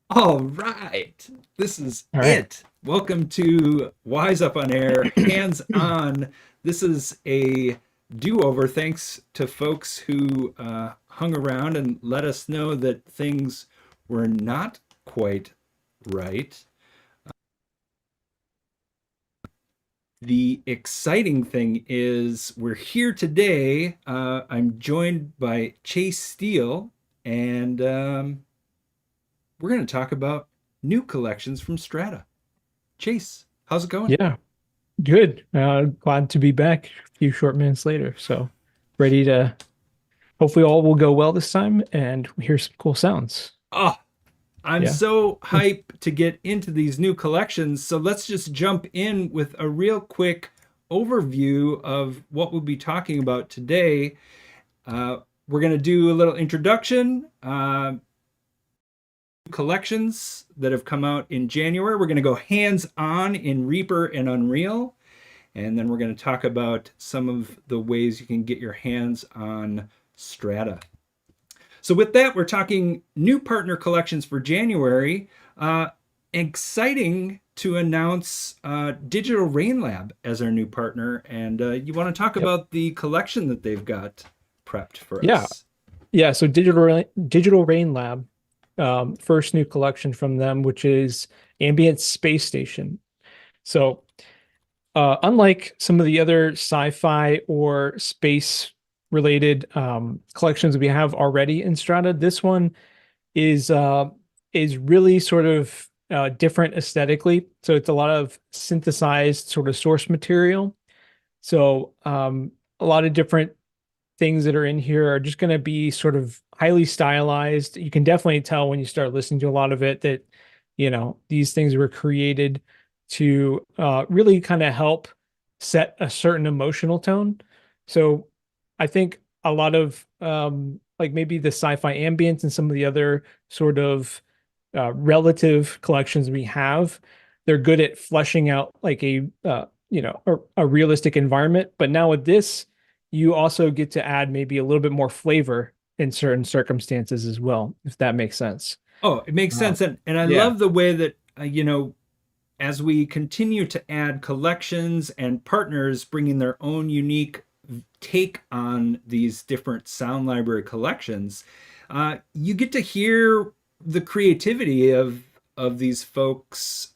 All right, this is All right. it. Welcome to Wise Up on Air, hands on. This is a do over thanks to folks who hung around and let us know that things were not quite right. The exciting thing is we're here today. I'm joined by Chase Steele, and we're going to talk about new collections from Strata. Chase, how's it going? Yeah, good. Glad to be back a few short minutes later. So ready to hopefully all will go well this time and we hear some cool sounds. Oh, I'm Yeah. so hyped to get into these new collections. So let's just jump in with a real quick overview of what we'll be talking about today. We're going to do a little introduction, collections that have come out in January. We're going to go hands on in Reaper and Unreal. And then we're going to talk about some of the ways you can get your hands on Strata. So with that, we're talking new partner collections for January. Exciting to announce Digital Rain Lab as our new partner. And you want to talk Yep. about the collection that they've got prepped for Yeah. us. Yeah. So Digital Rain Lab, first new collection from them, which is Ambience Space Station. So unlike some of the other sci-fi or space related collections we have already in Strata, this one is really sort of different aesthetically. So it's a lot of synthesized sort of source material. So a lot of different things that are in here are just going to be sort of highly stylized. You can definitely tell when you start listening to a lot of it that, these things were created to really kind of help set a certain emotional tone. So I think a lot of like maybe the sci-fi ambience and some of the other sort of relative collections we have, they're good at fleshing out like a realistic environment. But now with this, you also get to add maybe a little bit more flavor in certain circumstances as well, if that makes sense. Oh, it makes Uh, sense. And I yeah, love the way that, as we continue to add collections and partners bringing their own unique take on these different sound library collections, you get to hear the creativity of these folks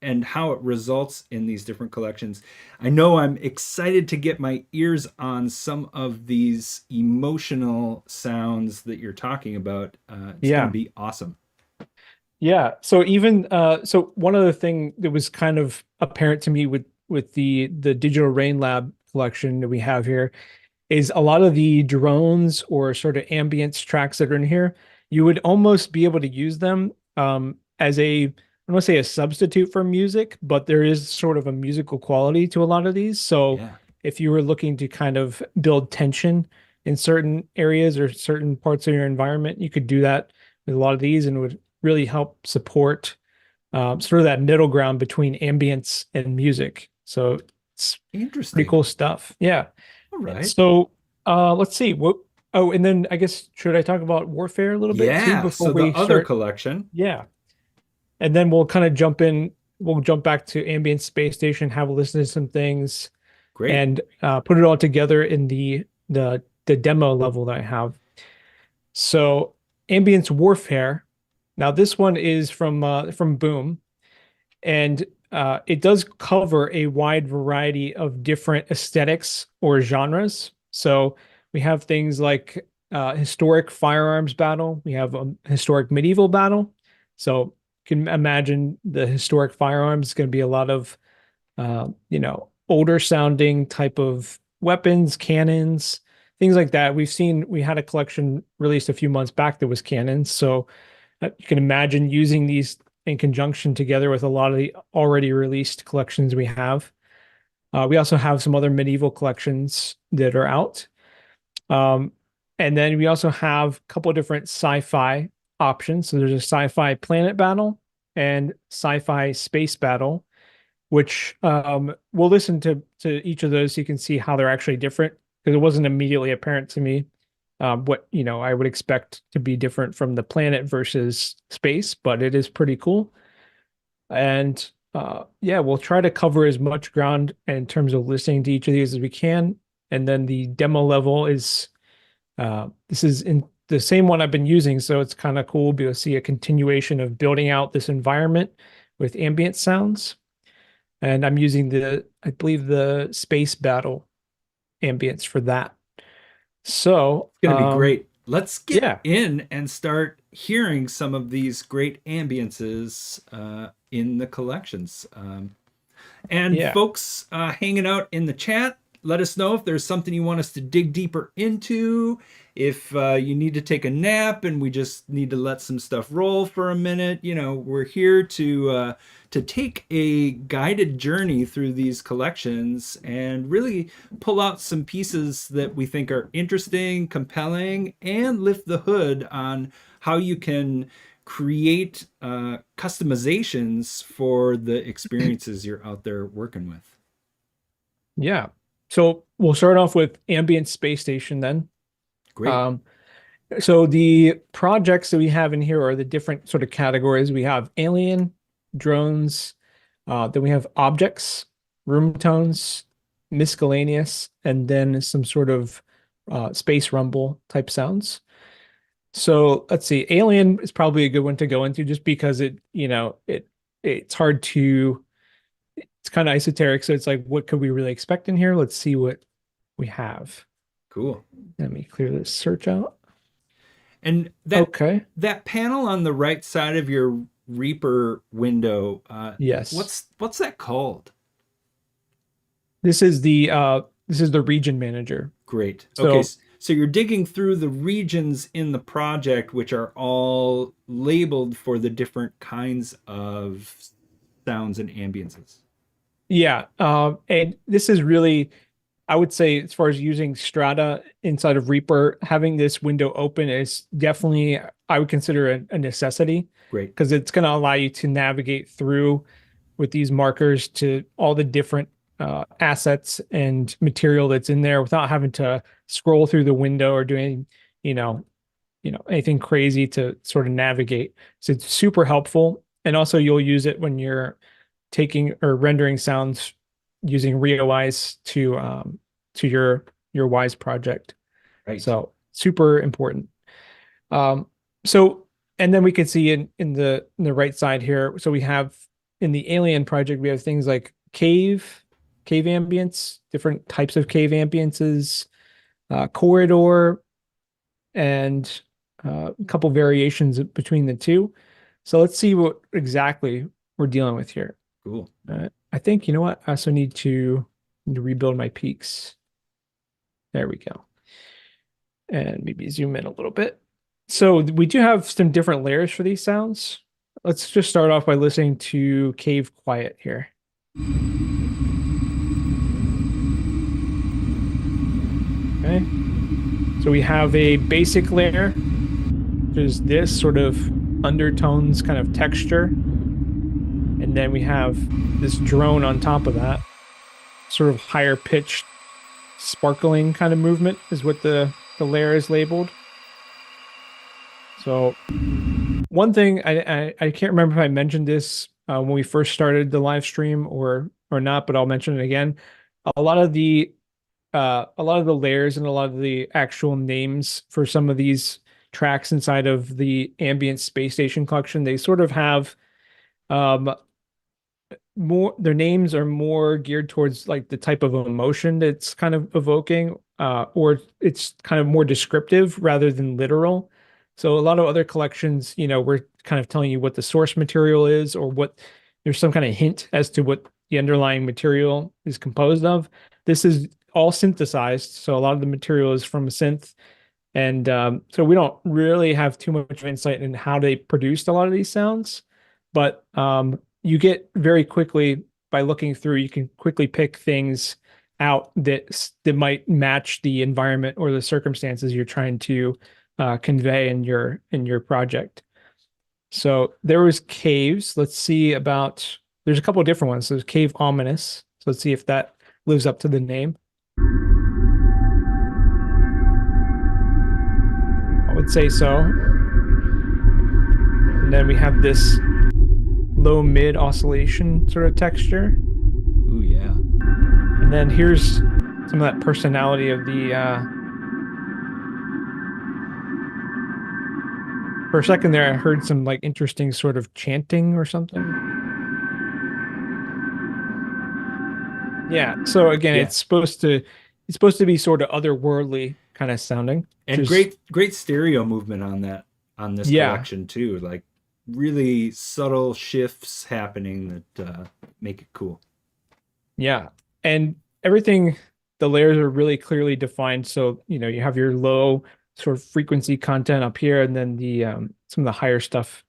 and how it results in these different collections. I know I'm excited to get my ears on some of these emotional sounds that you're talking about. It's going to yeah. be awesome. Yeah. So even so one other thing that was kind of apparent to me with the Digital Rain Lab collection that we have here is a lot of the drones or sort of ambience tracks that are in here, you would almost be able to use them as a, I don't want to say a substitute for music, but there is sort of a musical quality to a lot of these. So Yeah. if you were looking to kind of build tension in certain areas or certain parts of your environment, you could do that with a lot of these and it would really help support sort of that middle ground between ambience and music. So it's pretty Interesting. cool stuff. Yeah. All right. So let's see. Oh, and then I guess should I talk about Warfare a little bit too Yeah. before So the we other start? collection, Yeah. And then we'll kind of jump in, we'll jump back to Ambient Space Station, have a listen to some things, great. and put it all together in the demo level that I have. So Ambience Warfare. Now this one is from Boom, and it does cover a wide variety of different aesthetics or genres. So we have things like historic firearms battle. We have a historic medieval battle. So you can imagine the historic firearms is going to be a lot of older sounding type of weapons, cannons, things like that. We had a collection released a few months back that was cannons. So you can imagine using these in conjunction together with a lot of the already released collections we have. We also have some other medieval collections that are out. Um, and then we also have a couple of different sci-fi options. So there's a sci-fi planet battle and sci-fi space battle, which we'll listen to each of those so you can see how they're actually different because it wasn't immediately apparent to me what I would expect to be different from the planet versus space, but it is pretty cool. And yeah, we'll try to cover as much ground in terms of listening to each of these as we can. And then the demo level is this is in the same one I've been using, so it's kind of cool to see a continuation of building out this environment with ambient sounds. And I'm using I believe the Space Battle ambience for that. So, It's going to be great. Let's get yeah, in and start hearing some of these great ambiences in the collections. And yeah. folks hanging out in the chat, let us know if there's something you want us to dig deeper into. If you need to take a nap and we just need to let some stuff roll for a minute, we're here to take a guided journey through these collections and really pull out some pieces that we think are interesting, compelling, and lift the hood on how you can create customizations for the experiences you're out there working with. Yeah. So we'll start off with Ambient Space Station then. Great. Um, so the projects that we have in here are the different sort of categories. We have alien, drones, then we have objects, room tones, miscellaneous, and then some sort of space rumble type sounds. So let's see, alien is probably a good one to go into just because it's hard to it's kind of esoteric. So it's like, what could we really expect in here? Let's see what we have. Cool. Let me clear this search out. And that Okay. that panel on the right side of your Reaper window, Yes. what's that called? This is the region manager. Great. Okay, So so you're digging through the regions in the project, which are all labeled for the different kinds of sounds and ambiences. yeah, and this is really, I would say, as far as using Strata inside of Reaper, having this window open is definitely, I would consider a necessity Great. because it's going to allow you to navigate through with these markers to all the different assets and material that's in there without having to scroll through the window or doing, you know, anything crazy to sort of navigate. So it's super helpful. And also you'll use it when you're taking or rendering sounds using Wwise to your Wise project. Right. So super important. Um, so and then we can see in the right side here. So we have in the Alien project we have things like cave ambience, different types of cave ambiences, corridor, and a couple variations between the two. So let's see what exactly we're dealing with here. Cool. I think, you know what? I also need to rebuild my peaks. There we go. And maybe zoom in a little bit. So we do have some different layers for these sounds. Let's just start off by listening to Cave Quiet here. Okay. So we have a basic layer, which is this sort of undertones kind of texture. And then we have this drone on top of that, sort of higher pitched sparkling kind of movement is what the layer is labeled. So one thing I can't remember if I mentioned this when we first started the live stream or not, but I'll mention it again. A lot of the layers and a lot of the actual names for some of these tracks inside of the Ambient Space Station collection, they sort of have um, more, their names are more geared towards like the type of emotion that's kind of evoking, or it's kind of more descriptive rather than literal. So a lot of other collections, we're kind of telling you what the source material is or what there's some kind of hint as to what the underlying material is composed of. This is all synthesized, so a lot of the material is from a synth, and so we don't really have too much insight in how they produced a lot of these sounds, but you get very quickly by looking through, you can quickly pick things out that might match the environment or the circumstances you're trying to convey in your project. So there was caves. Let's see about. There's a couple of different ones. So there's Cave Ominous. So let's see if that lives up to the name. would say so. And then we have this low mid oscillation sort of texture. Ooh, yeah. And then here's some of that personality of the for a second there I heard some like interesting sort of chanting or something. Yeah. So again, Yeah. it's supposed to be sort of otherworldly kind of sounding, which And is great stereo movement on that, on this yeah, collection too. Like really subtle shifts happening that make it cool. yeah. And everything, the layers are really clearly defined. So, you have your low sort of frequency content up here, and then the some of the higher stuff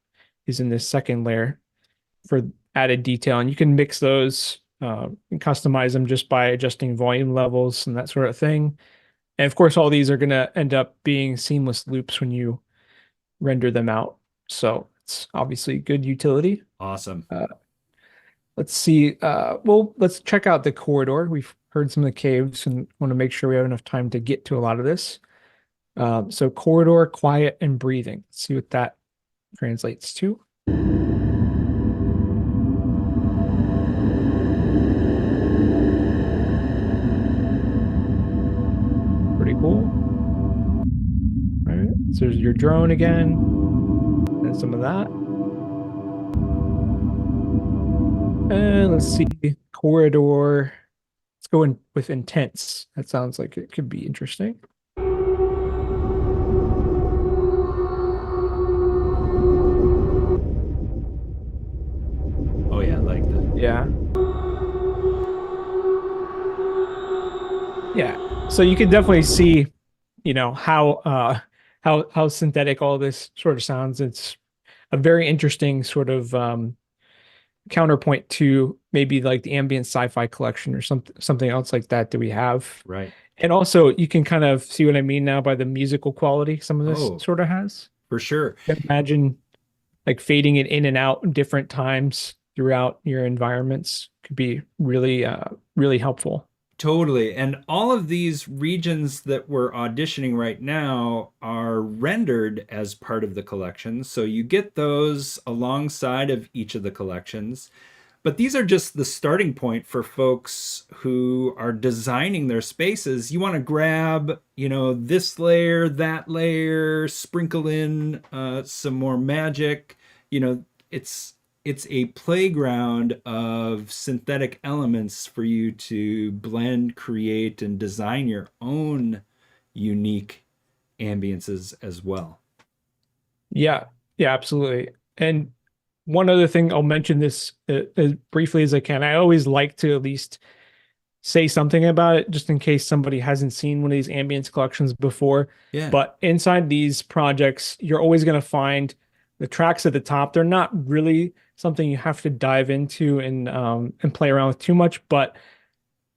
is in this second layer for added detail. And you can mix those and customize them just by adjusting volume levels and that sort of thing. And of course, all these are going to end up being seamless loops when you render them out. So it's obviously good utility. Awesome. Let's see. Well, let's check out the corridor. We've heard some of the caves and want to make sure we have enough time to get to a lot of this. So corridor, quiet, and breathing. Let's see what that translates to. Pretty cool. All right. So there's your drone again, and some of that. And let's see. Corridor. Let's go in with intense. That sounds like it could be interesting. Oh yeah, I like that. Yeah. Yeah. So you can definitely see, how synthetic all this sort of sounds. It's a very interesting sort of counterpoint to maybe like the ambient sci-fi collection or something else like that we have. Right. And also you can kind of see what I mean now by the musical quality some of this Oh, sort of has. for sure. You can imagine like fading it in and out different times throughout your environments could be really really helpful. Totally. And all of these regions that we're auditioning right now are rendered as part of the collection. So you get those alongside of each of the collections. But these are just the starting point for folks who are designing their spaces. You want to grab, this layer, that layer, sprinkle in some more magic. It's a playground of synthetic elements for you to blend, create, and design your own unique ambiences as well. Yeah, yeah, absolutely. And one other thing, I'll mention this as briefly as I can. I always like to at least say something about it, just in case somebody hasn't seen one of these ambience collections before. Yeah, But inside these projects, you're always going to find the tracks at the top. They're not really something you have to dive into and play around with too much, but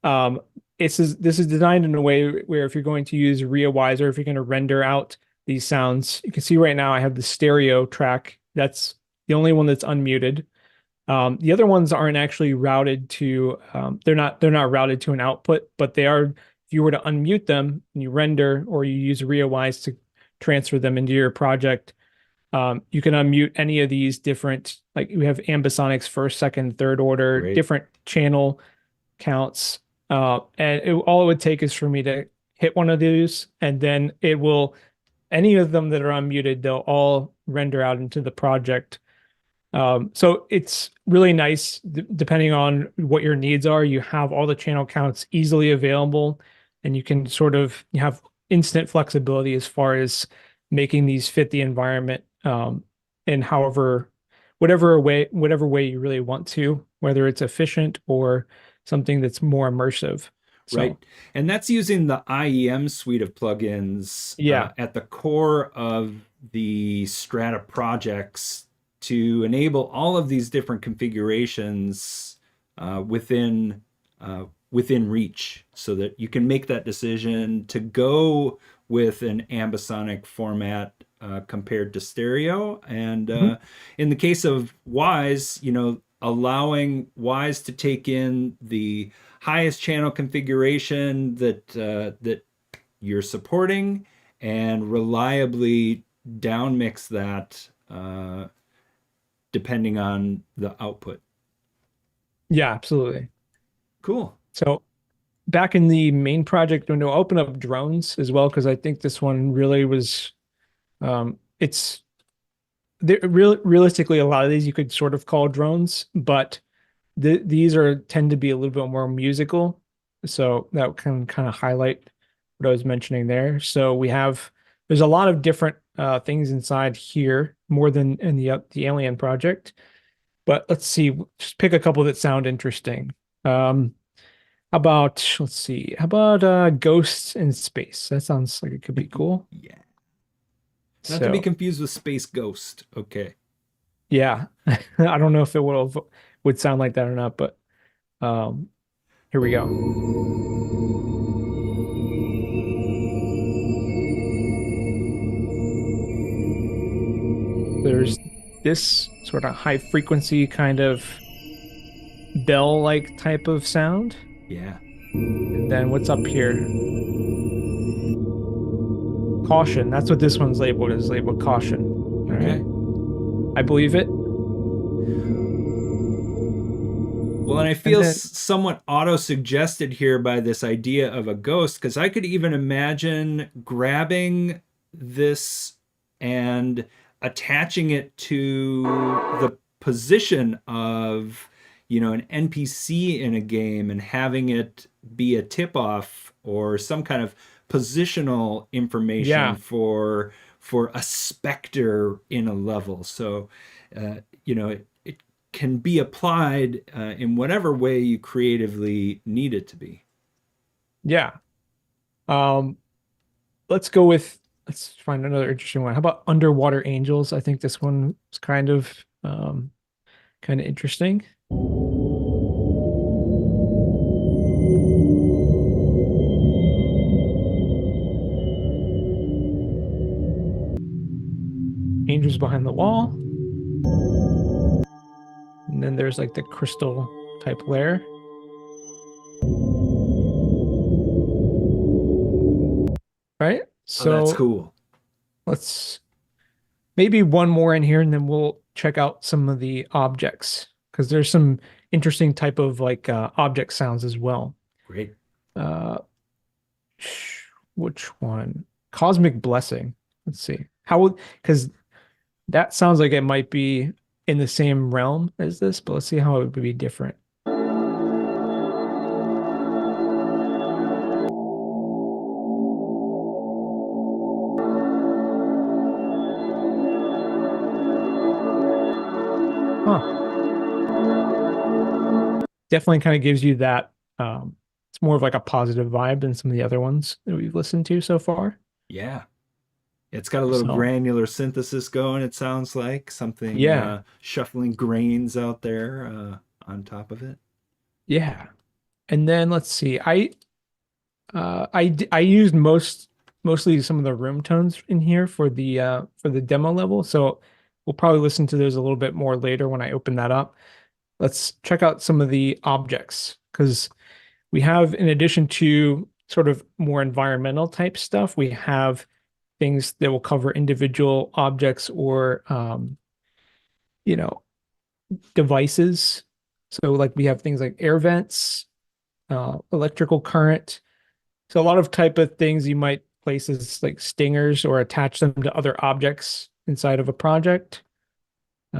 um, this is designed in a way where if you're going to use Wwise or if you're going to render out these sounds, you can see right now I have the stereo track. That's the only one that's unmuted. The other ones aren't actually routed to they're not routed to an output, but they are if you were to unmute them and you render or you use Wwise to transfer them into your project, you can unmute any of these different, like we have ambisonics first, second, third order, great. different channel counts. All it would take is for me to hit one of these, and then it will, any of them that are unmuted, they'll all render out into the project. So it's really nice, depending on what your needs are. You have all the channel counts easily available, and you can you have instant flexibility as far as making these fit the environment, and whatever way you really want to, whether it's efficient or something that's more immersive. Right. So And that's using the IEM suite of plugins yeah. at the core of the Strata projects to enable all of these different configurations within reach, so that you can make that decision to go with an ambisonic format compared to stereo. And Mhm. in the case of Wise, allowing Wise to take in the highest channel configuration that you're supporting, and reliably downmix that depending on the output. Yeah, absolutely. Cool. So back in the main project window, open up drones as well, because I think this one really was it's realistically a lot of these you could sort of call drones, but these are tend to be a little bit more musical. So that can kind of highlight what I was mentioning there. So there's a lot of different things inside here, more than in the Alien project. But let's see, just pick a couple that sound interesting. How about let's see, how about ghosts in space? That sounds like it could be cool. Yeah. Not to be So confused with Space Ghost. Okay. yeah, I don't know if it would sound like that or not, but um, here we go. There's this sort of high frequency kind of bell-like type of sound. Yeah. And then what's up here? Caution. That's what this one's labeled, is labeled caution. All right. Okay. I believe it. Well, and I And feel then, somewhat auto-suggested here by this idea of a ghost, because I could even imagine grabbing this and attaching it to the position of, an NPC in a game and having it be a tip-off or some kind of positional information yeah, for a specter in a level. So, it can be applied in whatever way you creatively need it to be. yeah. Um, let's find another interesting one. How about underwater angels? I think this one is kind of interesting. Angels behind the wall. And then there's like the crystal type layer. Right? Oh, that's So cool. let's maybe one more in here and then we'll check out some of the objects because there's some interesting type of like object sounds as well. Great. Uh, which one? Cosmic Blessing. Let's see. How would, because that sounds like it might be in the same realm as this, but let's see how it would be different. Huh. Definitely kind of gives you that. It's more of like a positive vibe than some of the other ones that we've listened to so far. Yeah. It's got a little So, granular synthesis going, it sounds like. Something yeah, shuffling grains out there on top of it. yeah. And then let's see. I used mostly some of the room tones in here for the demo level. So we'll probably listen to those a little bit more later when I open that up. Let's check out some of the objects because we have, in addition to sort of more environmental type stuff, we have things that will cover individual objects or you know, devices. So like we have things like air vents, electrical current. So a lot of type of things you might place as like stingers or attach them to other objects inside of a project. We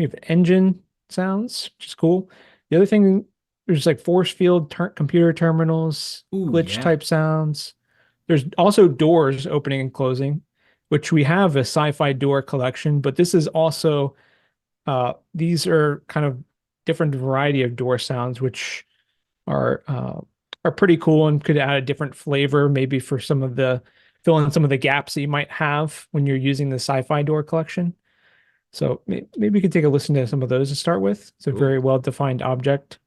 have engine sounds, which is cool. The other thing, there's like force field computer terminals, Ooh, glitch yeah. type sounds. There's also doors opening and closing, which we have a sci-fi door collection, but this is also these are kind of different variety of door sounds, which are uh, are pretty cool and could add a different flavor, maybe for some of the fill in some of the gaps that you might have when you're using the sci-fi door collection. So maybe we could take a listen to some of those to start with. It's a Cool. very well-defined object.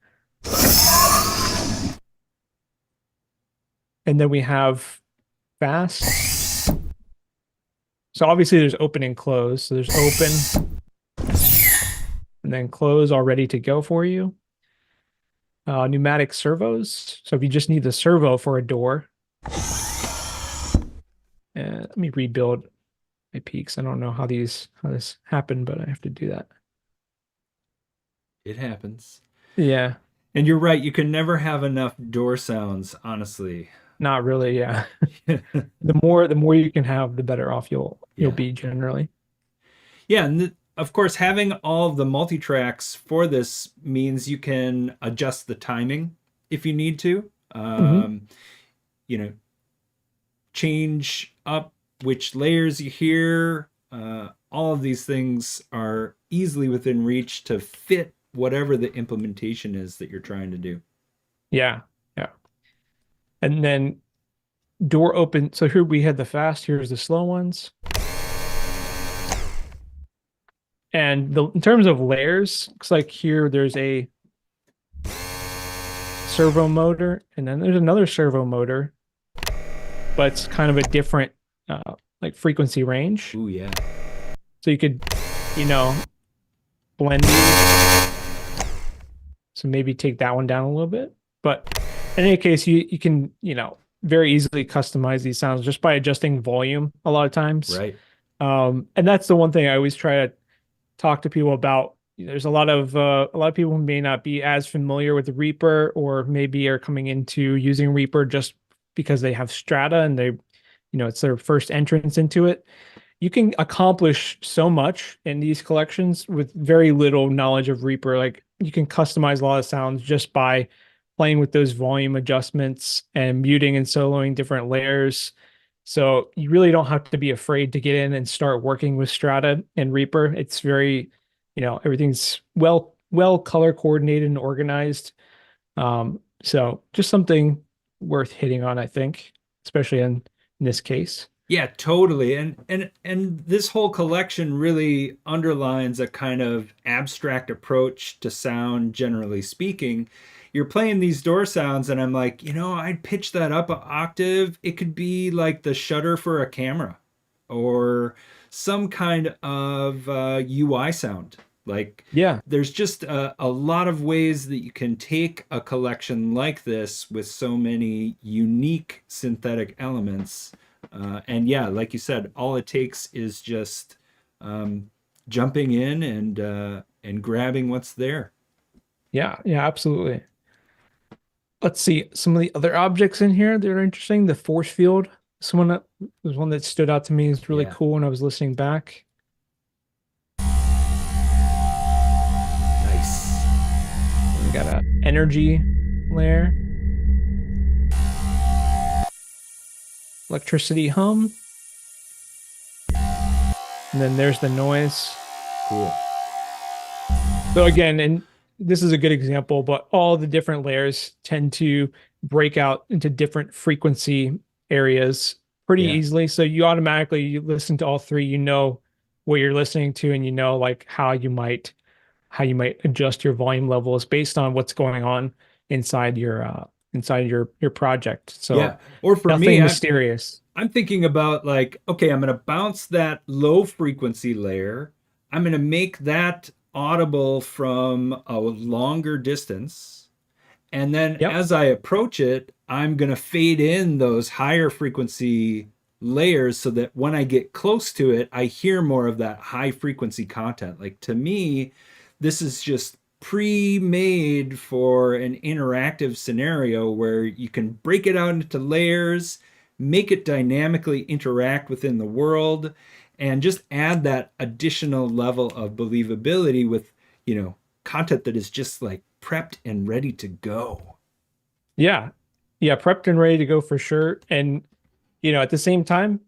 And then we have fast. So obviously there's open and close. So there's open and then close all ready to go for you. Pneumatic servos. So if you just need the servo for a door. Let me rebuild my peaks. I don't know how this happened, but I have to do that. It happens. Yeah, And you're right, you can never have enough door sounds, honestly. not really. Yeah. The more you can have, the better off you'll Yeah. be generally. Yeah, and of course, having all of the multi-tracks for this means you can adjust the timing if you need to. Hmm. You know, change up which layers you hear. All of these things are easily within reach to fit whatever the implementation is that you're trying to do. Yeah. Yeah. And then door open. So here we had the fast, here's the slow ones. And in terms of layers, looks like here there's a servo motor, and then there's another servo motor, but it's kind of a different like frequency range. Ooh, yeah. So you could, you know, blend these. So maybe take that one down a little bit. But in any case, you can, very easily customize these sounds just by adjusting volume a lot of times. Right. And that's the one thing I always try to talk to people about. There's a lot of people who may not be as familiar with Reaper, or maybe are coming into using Reaper just because they have Strata and it's their first entrance into it. You can accomplish so much in these collections with very little knowledge of Reaper. Like, you can customize a lot of sounds just by playing with those volume adjustments and muting and soloing different layers. So you really don't have to be afraid to get in and start working with Strata and Reaper. It's very, everything's well color coordinated and organized. So just something worth hitting on, I think, especially in this case. Yeah, totally. And this whole collection really underlines a kind of abstract approach to sound, generally speaking. You're playing these door sounds, and I'm like, I'd pitch that up an octave. It could be like the shutter for a camera or some kind of UI sound. Like, Yeah. there's just a lot of ways that you can take a collection like this with so many unique synthetic elements. And yeah, like you said, all it takes is just jumping in and grabbing what's there. Yeah, yeah, absolutely. Let's see some of the other objects in here that are interesting. The force field, someone that was one that stood out to me is really Yeah, cool when I was listening back. nice. We got a energy layer, electricity hum, and then there's the noise. Cool. So again, and this is a good example, but all the different layers tend to break out into different frequency areas pretty Yeah, easily. So you listen to all three, what you're listening to, and like how you might adjust your volume levels based on what's going on inside your project. yeah. So Or for me, nothing mysterious. I'm thinking about like, okay, I'm going to bounce that low frequency layer. I'm going to make that audible from a longer distance. And then Yep. as I approach it, I'm going to fade in those higher frequency layers so that when I get close to it, I hear more of that high frequency content. Like, to me, this is just pre-made for an interactive scenario where you can break it out into layers, make it dynamically interact within the world, and just add that additional level of believability with, content that is just like prepped and ready to go. Yeah. Yeah, prepped and ready to go for sure. And at the same time,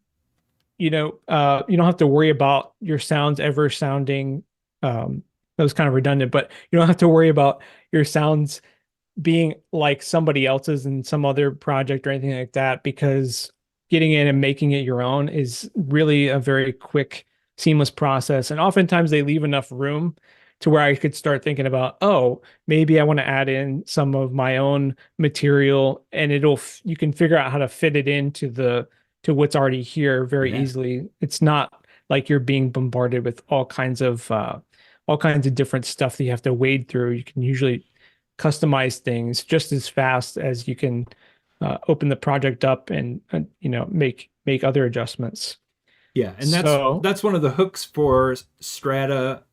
you don't have to worry about your sounds ever sounding that was kind of redundant, but you don't have to worry about your sounds being like somebody else's in some other project or anything like that, because getting in and making it your own is really a very quick, seamless process. And oftentimes they leave enough room to where I could start thinking about, oh, maybe I want to add in some of my own material, and you can figure out how to fit it into to what's already here very Yeah. easily. It's not like you're being bombarded with all kinds of different stuff that you have to wade through. You can usually customize things just as fast as you can open the project up and make make other adjustments. Yeah, and So that's one of the hooks for Strata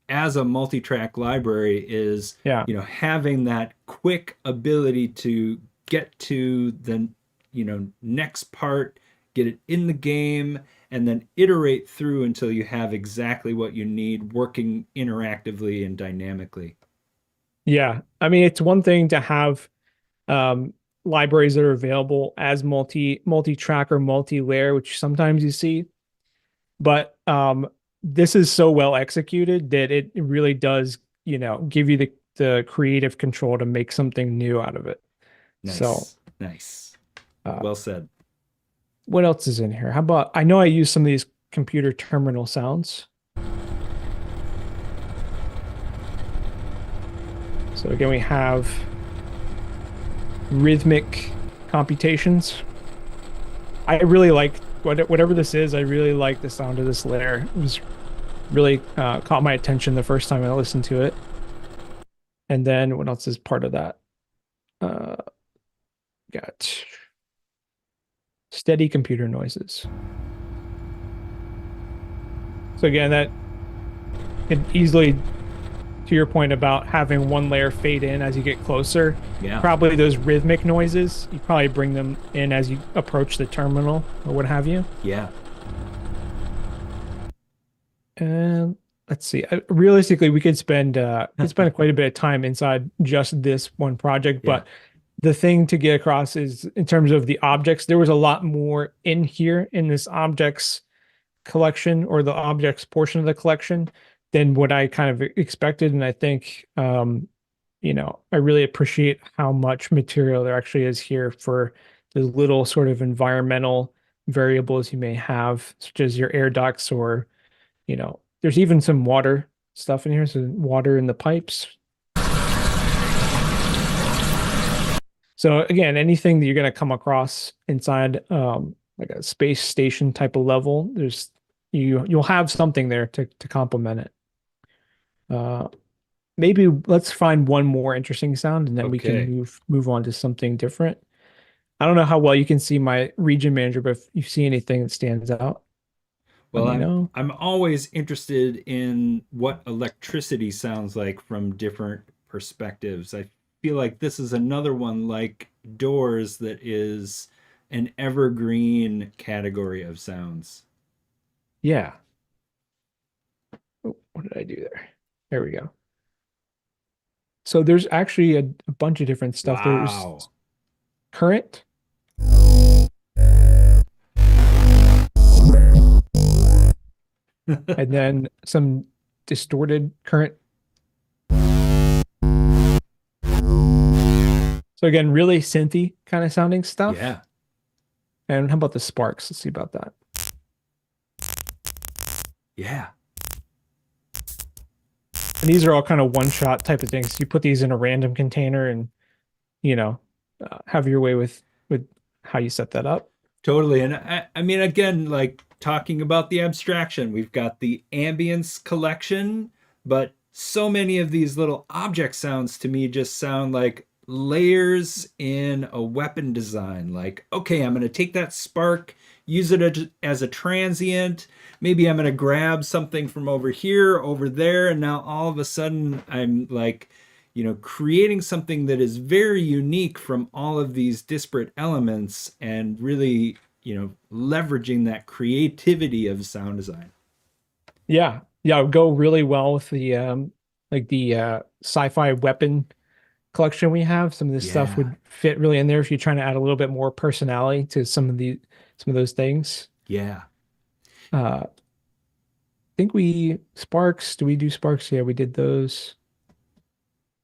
as a multi-track library is, yeah, having that quick ability to get to the, next part, get it in the game, and then iterate through until you have exactly what you need working interactively and dynamically. yeah. I mean, it's one thing to have um, libraries that are available as multi-track or multi-layer, which sometimes you see, but this is so well executed that it really does, give you the creative control to make something new out of it. So, Nice. Nice. uh, Well said. what else is in here? How about I know I use some of these computer terminal sounds. So again, we have rhythmic computations. I really like whatever this is. I really like the sound of this layer. It was really caught my attention the first time I listened to it. And then what else is part of that? Uh, got steady computer noises. So again, that could easily, to your point about having one layer fade in as you get closer, Yeah. probably those rhythmic noises, you probably bring them in as you approach the terminal or what have you. Yeah. And let's see. Realistically, we could spend quite a bit of time inside just this one project, Yeah. but the thing to get across is in terms of the objects, there was a lot more in here in this objects collection or the objects portion of the collection than what I kind of expected. And I think, I really appreciate how much material there actually is here for the little sort of environmental variables you may have, such as your air ducts or, there's even some water stuff in here. So water in the pipes. So again, anything that you're going to come across inside like a space station type of level, you'll have something there to complement it. Uh, Maybe let's find one more interesting sound and then we can Okay. move on to something different. I don't know how well you can see my region manager, but if you see anything that stands out, let Well, me I'm know. I'm always interested in what electricity sounds like from different perspectives. I feel like this is another one like doors that is an evergreen category of sounds. Yeah. Oh, what did I do there? There we go. So there's actually a bunch of different stuff. There's Wow. current, and then some distorted current. So again, really synthy kind of sounding stuff. Yeah. And how about the sparks? Let's see about that. Yeah. And these are all kind of one-shot type of things. You put these in a random container and, you know, have your way with how you set that up. Totally. And I mean, again, like talking about the abstraction, we've got the ambience collection, but so many of these little object sounds to me just sound like layers in a weapon design. Like, okay, I'm going to take that spark, use it as a transient. Maybe I'm going to grab something from over here, over there. And now all of a sudden I'm like, creating something that is very unique from all of these disparate elements and really, leveraging that creativity of sound design. Yeah. Yeah, it would go really well with the like the sci-fi weapon collection we have. Some of this stuff Yeah. would fit really in there if you're trying to add a little bit more personality to some of those things. Yeah. I think Sparks, do we do Sparks? Yeah, we did those.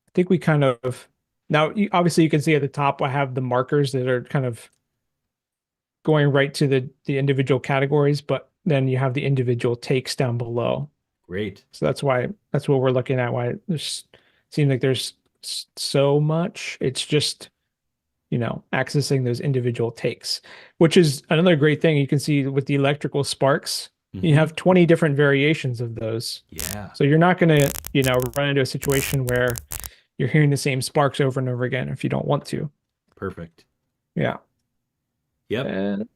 I think we kind of now obviously you can see at the top I have the markers that are kind of going right to the individual categories, but then you have the individual takes down below. Great. So that's what we're looking at. Why there's seems like there's so much. It's just, accessing those individual takes, which is another great thing. You can see with the electrical sparks, you Mm-hmm. have 20 different variations of those. Yeah. So you're not going to, run into a situation where you're hearing the same sparks over and over again if you don't want to. Perfect. Yeah. Yep. And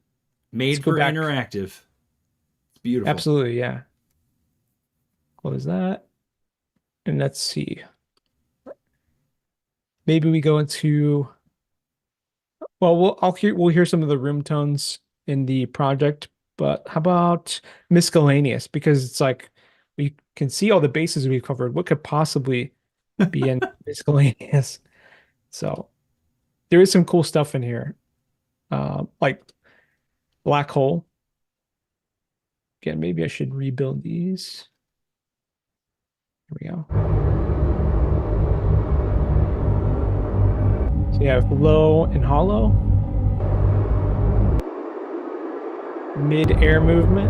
Let's Made go for back. interactive. It's beautiful. Absolutely, yeah. Close that. And let's see. Maybe we go into, well, we'll hear some of the room tones in the project, but how about miscellaneous? Because it's like we can see all the bases we've covered. What could possibly be in miscellaneous? So there is some cool stuff in here. Like black hole. Again, maybe I should rebuild these. Here we go. So you have low and hollow, mid-air movement,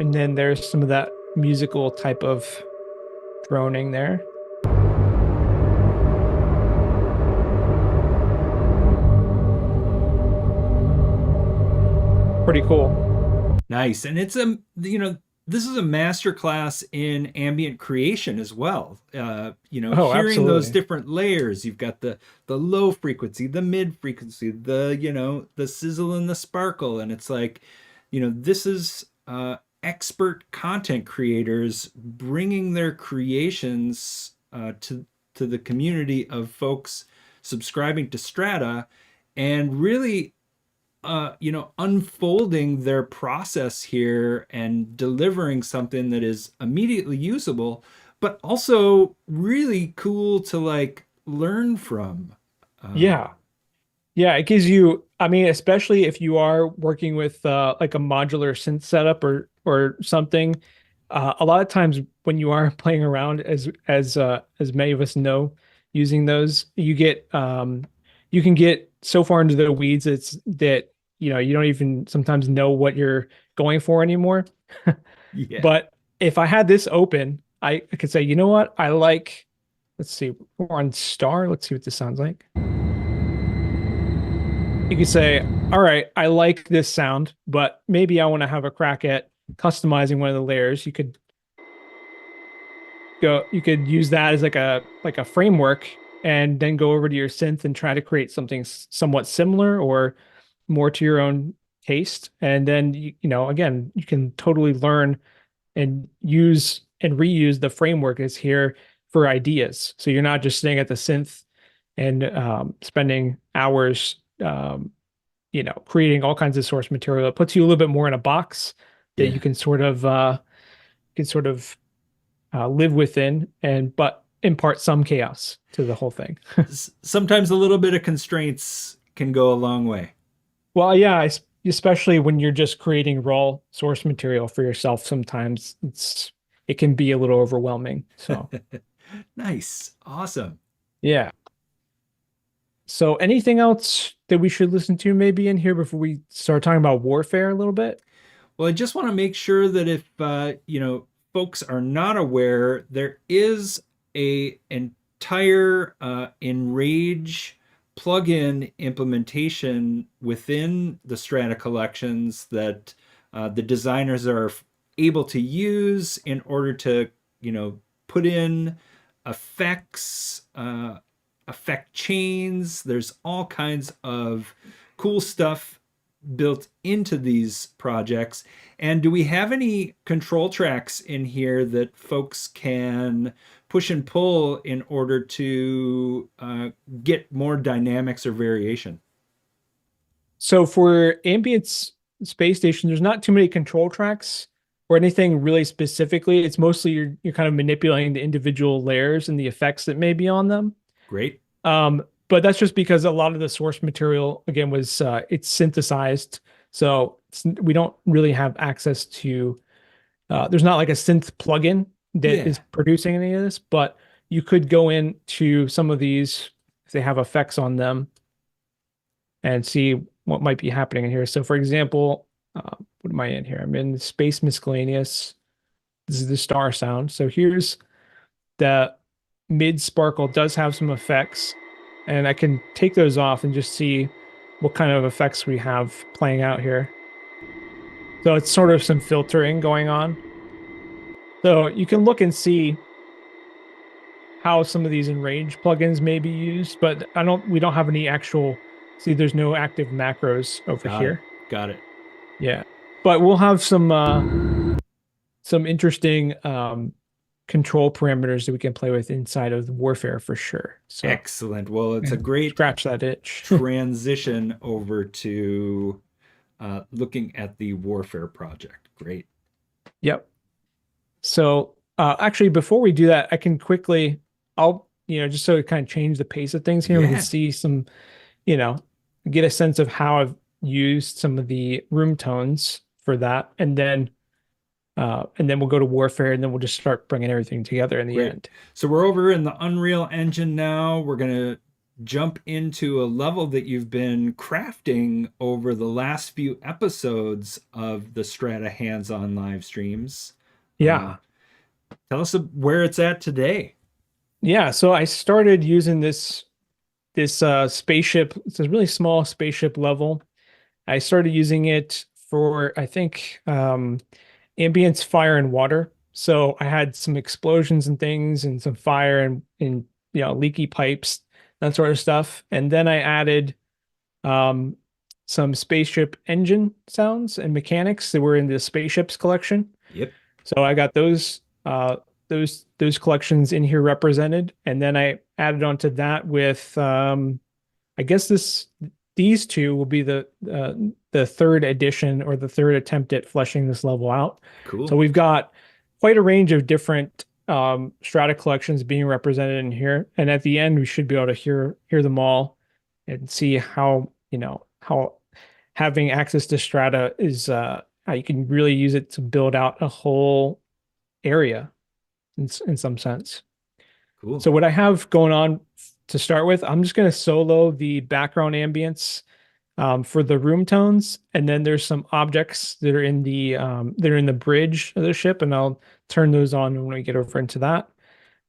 and then there's some of that musical type of droning there. Pretty cool. Nice. And it's this is a master class in ambient creation as well. Oh, Hearing those absolutely. different layers, you've got the low frequency, the mid frequency, the sizzle and the sparkle. And it's like, this is expert content creators bringing their creations to the community of folks subscribing to Strata and really unfolding their process here and delivering something that is immediately usable, but also really cool to like learn from. Uh, Yeah. Yeah, it gives you, I mean, especially if you are working with like a modular synth setup or something, a lot of times when you are playing around as many of us know using those, you can get so far into the weeds that you don't even sometimes know what you're going for anymore. yeah. But if I had this open, I could say, you know what? Let's see, we're on star. Let's see what this sounds like. You could say, all right, I like this sound, but maybe I want to have a crack at customizing one of the layers. You could use that as like a framework and then go over to your synth and try to create something somewhat similar or more to your own taste. And then again, you can totally learn and use and reuse the framework is here for ideas. So you're not just sitting at the synth and spending hours creating all kinds of source material. It puts you a little bit more in a box that you Yeah. can sort of live within and but impart some chaos to the whole thing. Sometimes a little bit of constraints can go a long way. Well, yeah, especially when you're just creating raw source material for yourself, sometimes it can be a little overwhelming. So, Nice. Awesome. yeah. So, anything else that we should listen to maybe in here before we start talking about warfare a little bit? Well, I just want to make sure that if folks are not aware, there is a entire Enrage plugin implementation within the Strata collections that the designers are able to use in order to put in effects, effect chains. There's all kinds of cool stuff built into these projects. And do we have any control tracks in here that folks can push and pull in order to get more dynamics or variation? So for Ambience Space Station, there's not too many control tracks or anything really specifically. It's mostly you're kind of manipulating the individual layers and the effects that may be on them. Great. But that's just because a lot of the source material again was it's synthesized, so we don't really have access to. There's not like a synth plugin that is Yeah. producing any of this, but you could go into some of these if they have effects on them and see what might be happening in here. So, for example, what am I in here? I'm in Space Miscellaneous. This is the star sound. So here's the mid sparkle does have some effects, and I can take those off and just see what kind of effects we have playing out here. So it's sort of some filtering going on. So you can look and see how some of these Enrage plugins may be used, but we don't have any actual See, there's no active macros over Got it. here. Got it. Yeah. But we'll have some interesting control parameters that we can play with inside of the Warfare for sure. So Excellent. Well, it's a and great scratch that itch. transition over to looking at the Warfare project. Great. Yep. So actually, before we do that, I can quickly, just so to kind of change the pace of things here, we can Yeah, see some, you know, get a sense of how I've used some of the room tones for that, and then we'll go to Warfare, and then we'll just start bringing everything together in the great. end. So we're over in the Unreal Engine now. We're going to jump into a level that you've been crafting over the last few episodes of the Strata hands-on live streams. Uh, Yeah. Tell us where it's at today. Yeah. So I started using this spaceship. It's a really small spaceship level. I started using it for, I think, ambience, fire, and water. So I had some explosions and things and some fire and leaky pipes, that sort of stuff. And then I added um, some spaceship engine sounds and mechanics that were in the spaceships collection. Yep, So I got those collections in here represented, and then I added onto that with I guess these two will be the third edition or the third attempt at fleshing this level out. So cool. we've got quite a range of different Strata collections being represented in here, and at the end we should be able to hear them all and see how having access to Strata is how you can really use it to build out a whole area in some sense. Cool. So what I have going on to start with, I'm just going to solo the background ambience for the room tones, and then there's some objects that are in the bridge of the ship, and I'll turn those on when we get over into that.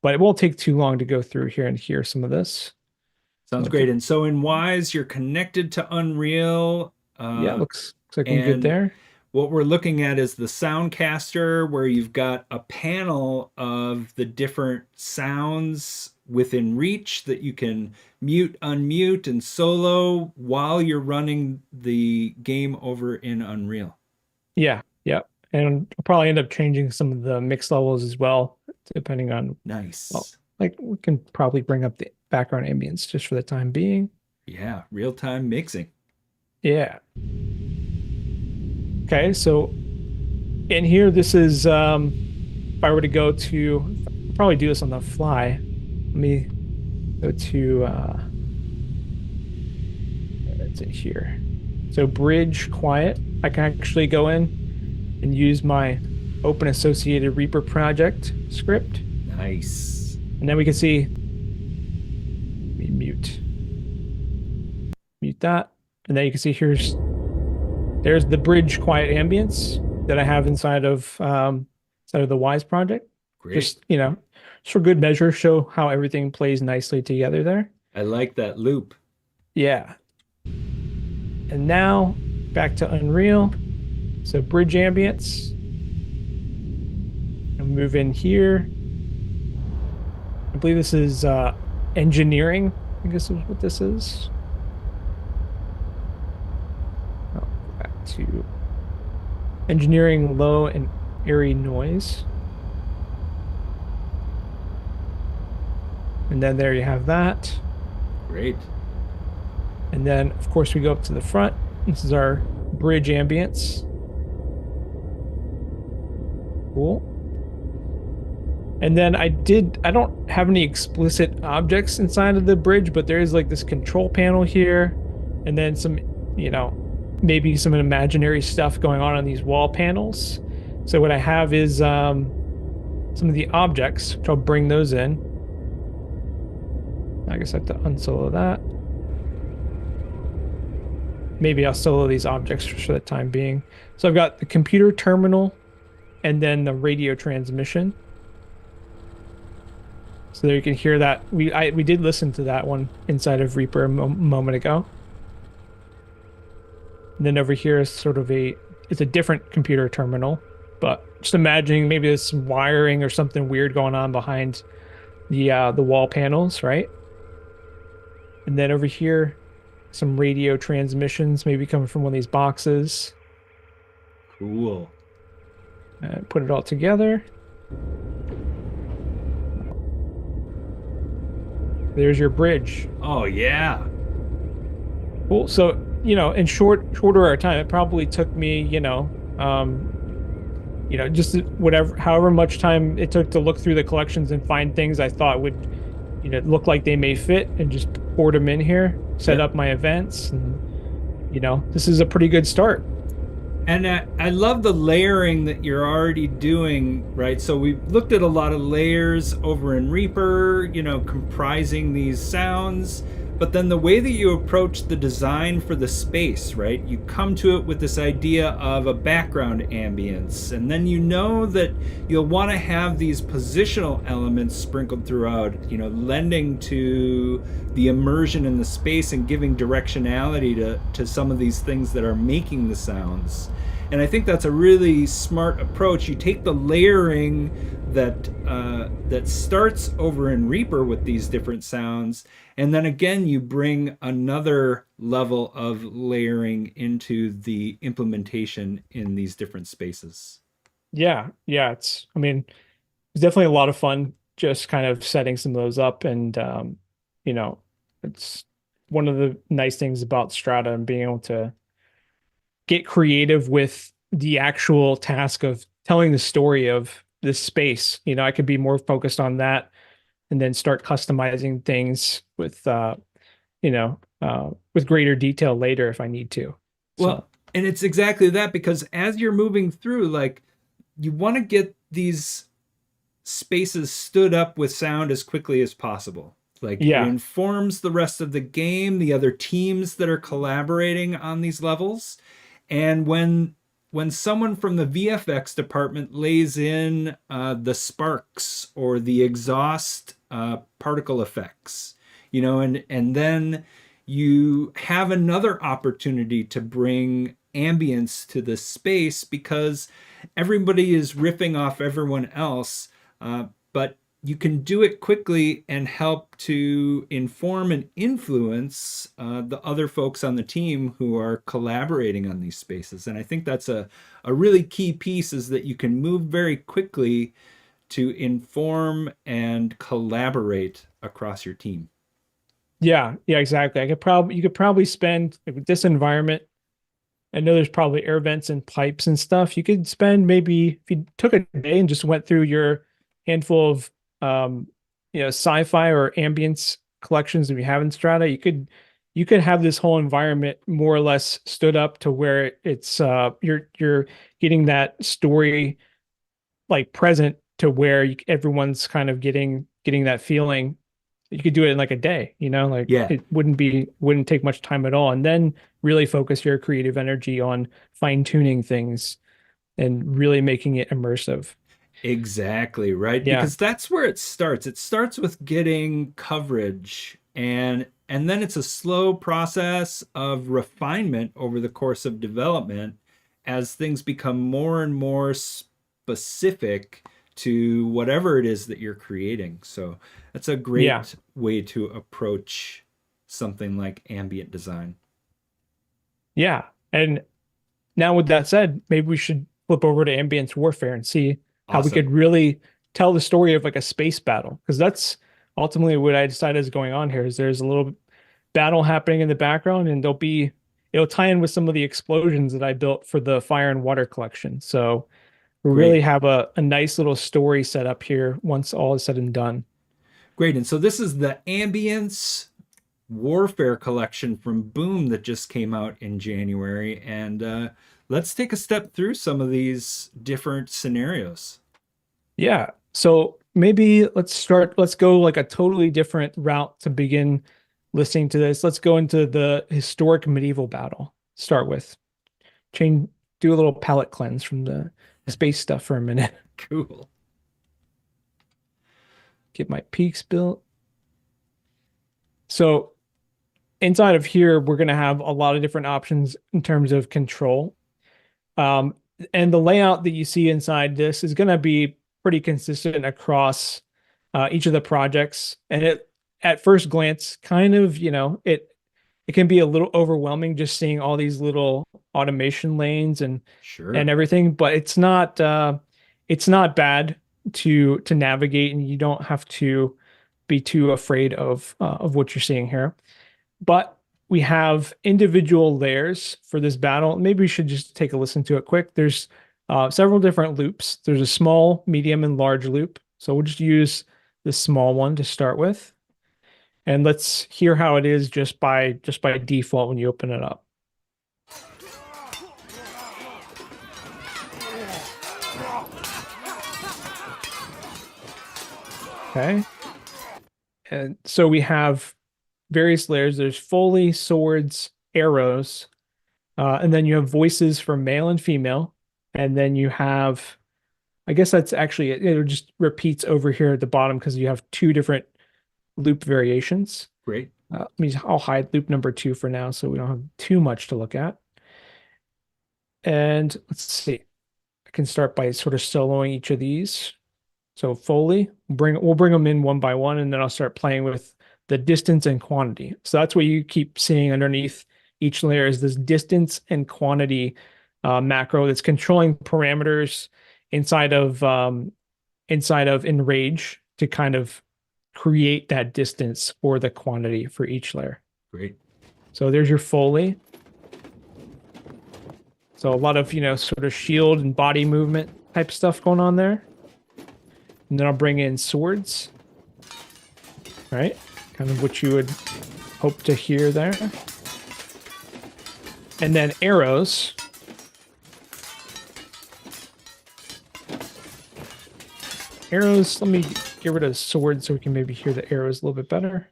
But it won't take too long to go through here and hear some of this. Sounds Okay. great. And so in Wise, you're connected to Unreal, Yeah, looks like we're good and there. what we're looking at is the Soundcaster, where you've got a panel of the different sounds within reach that you can mute, unmute, and solo while you're running the game over in Unreal. Yeah, yeah. And I'll probably end up changing some of the mix levels as well, depending on, well, Nice. like we can probably bring up the background ambience just for the time being. Yeah, real-time mixing. Yeah. Okay, so in here, this is if I were to go to probably do this on the fly. Let me go to it's in here. So bridge quiet. I can actually go in and use my open associated Reaper project script. Nice. And then we can see, let me mute that. And then you can see there's the bridge quiet ambience that I have inside of the Wise project. Great. Just, just for good measure, show how everything plays nicely together there. I like that loop. Yeah. And now back to Unreal. So bridge ambience. And move in here. I believe this is engineering, I guess is what this is. Oh, back to engineering low and airy noise. And then there you have that. Great. And then, of course, we go up to the front. This is our bridge ambience. Cool. And then I don't have any explicit objects inside of the bridge, but there is like this control panel here, and then some, maybe some imaginary stuff going on these wall panels. So what I have is some of the objects, which I'll bring those in. I guess I have to unsolo that. Maybe I'll solo these objects for the time being. So I've got the computer terminal and then the radio transmission. So there you can hear that. We did listen to that one inside of Reaper a moment ago. And then over here is sort of it's a different computer terminal, but just imagining maybe there's some wiring or something weird going on behind the wall panels, right? And then over here some radio transmissions, maybe coming from one of these boxes. Cool. Put it all together. There's your bridge. Oh yeah. Cool. So, in shorter time, it probably took me, just whatever, however much time it took to look through the collections and find things I thought would, look like they may fit and just poured them in here, set Yep. up my events, and, this is a pretty good start. And I love the layering that you're already doing, right? So we've looked at a lot of layers over in Reaper, comprising these sounds. But then the way that you approach the design for the space, right? You come to it with this idea of a background ambience. And then you know that you'll want to have these positional elements sprinkled throughout, lending to the immersion in the space and giving directionality to some of these things that are making the sounds. And I think that's a really smart approach. You take the layering that starts over in Reaper with these different sounds, and then again you bring another level of layering into the implementation in these different spaces. Yeah. Yeah. I mean, it's definitely a lot of fun just kind of setting some of those up. And, you know, it's one of the nice things about Strata and being able to get creative with the actual task of telling the story of this space. I could be more focused on that and then start customizing things with greater detail later if I need to. Well, So, and it's exactly that, because as you're moving through, like, you want to get these spaces stood up with sound as quickly as possible. Like, it yeah, informs the rest of the game, the other teams that are collaborating on these levels. And when someone from the VFX department lays in the sparks or the exhaust particle effects, and then you have another opportunity to bring ambience to the space because everybody is riffing off everyone else, but you can do it quickly and help to inform and influence the other folks on the team who are collaborating on these spaces. And I think that's a really key piece, is that you can move very quickly to inform and collaborate across your team. yeah, exactly. You could probably spend like, with this environment. I know there's probably air vents and pipes and stuff. You could spend maybe if you took a day and just went through your handful of um, sci-fi or ambience collections that we have in Strata, you could have this whole environment more or less stood up to where it's you're getting that story like present to where everyone's kind of getting that feeling. You could do it in like a day, like Yeah, it wouldn't take much time at all. And then really focus your creative energy on fine-tuning things and really making it immersive. exactly, right? Yeah. Because that's where it starts. It starts with getting coverage, and then it's a slow process of refinement over the course of development as things become more and more specific to whatever it is that you're creating. So that's a Yeah. great way to approach something like ambient design. Yeah. And now with that said, maybe we should flip over to ambience warfare and see how we Awesome. could really tell the story of like a space battle. Because that's ultimately what I decided is going on here is there's a little battle happening in the background and it'll tie in with some of the explosions that I built for the fire and water collection. So we really Great. have a nice little story set up here once all is said and done. Great. And so this is the Ambience Warfare collection from Boom that just came out in January. And let's take a step through some of these different scenarios. Yeah. So maybe let's go like a totally different route to begin listening to this. Let's go into the historic medieval battle. Start with change, do a little palette cleanse from the space stuff for a minute. Cool. Get my peaks built. So inside of here, we're going to have a lot of different options in terms of control. Um, and the layout that you see inside this is going to be pretty consistent across each of the projects. And it, at first glance, kind of, it it can be a little overwhelming just seeing all these little automation lanes and Sure. everything, but it's not bad to navigate, and you don't have to be too afraid of what you're seeing here. But we have individual layers for this battle. Maybe we should just take a listen to it quick. There's several different loops. There's a small, medium, and large loop. So we'll just use the small one to start with. And let's hear how it is just by default when you open it up. Okay. And so we have various layers. There's Foley, swords, arrows, and then you have voices for male and female. And then you have, I guess that's actually it. It just repeats over here at the bottom because you have two different loop variations. Great. I'll hide loop number 2 for now so we don't have too much to look at. And let's see. I can start by sort of soloing each of these. So Foley, we'll bring them in one by one, and then I'll start playing with the distance and quantity. So that's what you keep seeing underneath each layer is this distance and quantity macro that's controlling parameters inside of Enrage to kind of create that distance or the quantity for each layer. Great. So there's your Foley. So a lot of, sort of shield and body movement type stuff going on there. And then I'll bring in swords. Right? Kind of what you would hope to hear there. And then arrows. Arrows, let me get rid of swords so we can maybe hear the arrows a little bit better.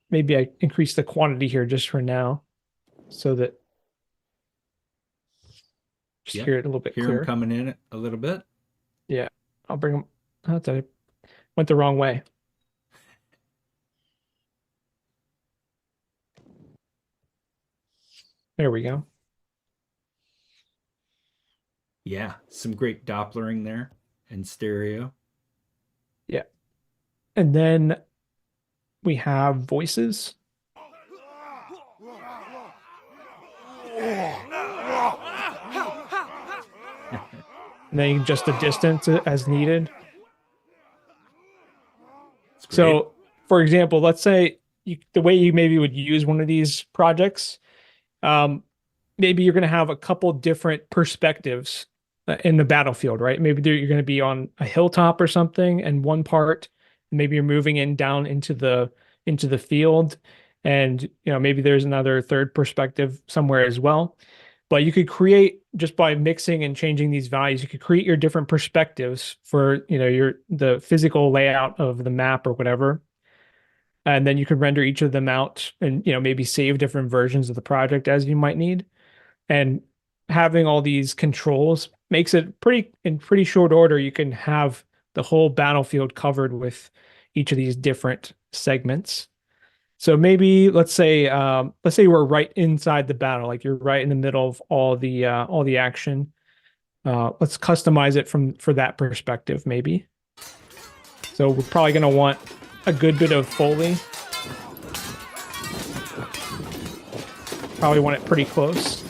Maybe I increase the quantity here just for now so that just hear it a little bit clearer. Hear them coming in a little bit. Yeah, I'll bring them. Oh, I went the wrong way. There we go. Yeah, some great Dopplering there and stereo. Yeah. And then we have voices. And then you can adjust the distance as needed. So, for example, let's say the way you maybe would use one of these projects, maybe you're going to have a couple different perspectives in the battlefield, right? Maybe you're going to be on a hilltop or something, and one part, maybe you're moving in down into the field, and maybe there's another third perspective somewhere as well. But you could create, just by mixing and changing these values, you could create your different perspectives for the physical layout of the map or whatever. And then you could render each of them out and maybe save different versions of the project as you might need. And having all these controls makes it in pretty short order. You can have the whole battlefield covered with each of these different segments. So maybe let's say we're right inside the battle, like you're right in the middle of all the action. Let's customize it for that perspective, maybe. So we're probably going to want a good bit of Foley. Probably want it pretty close.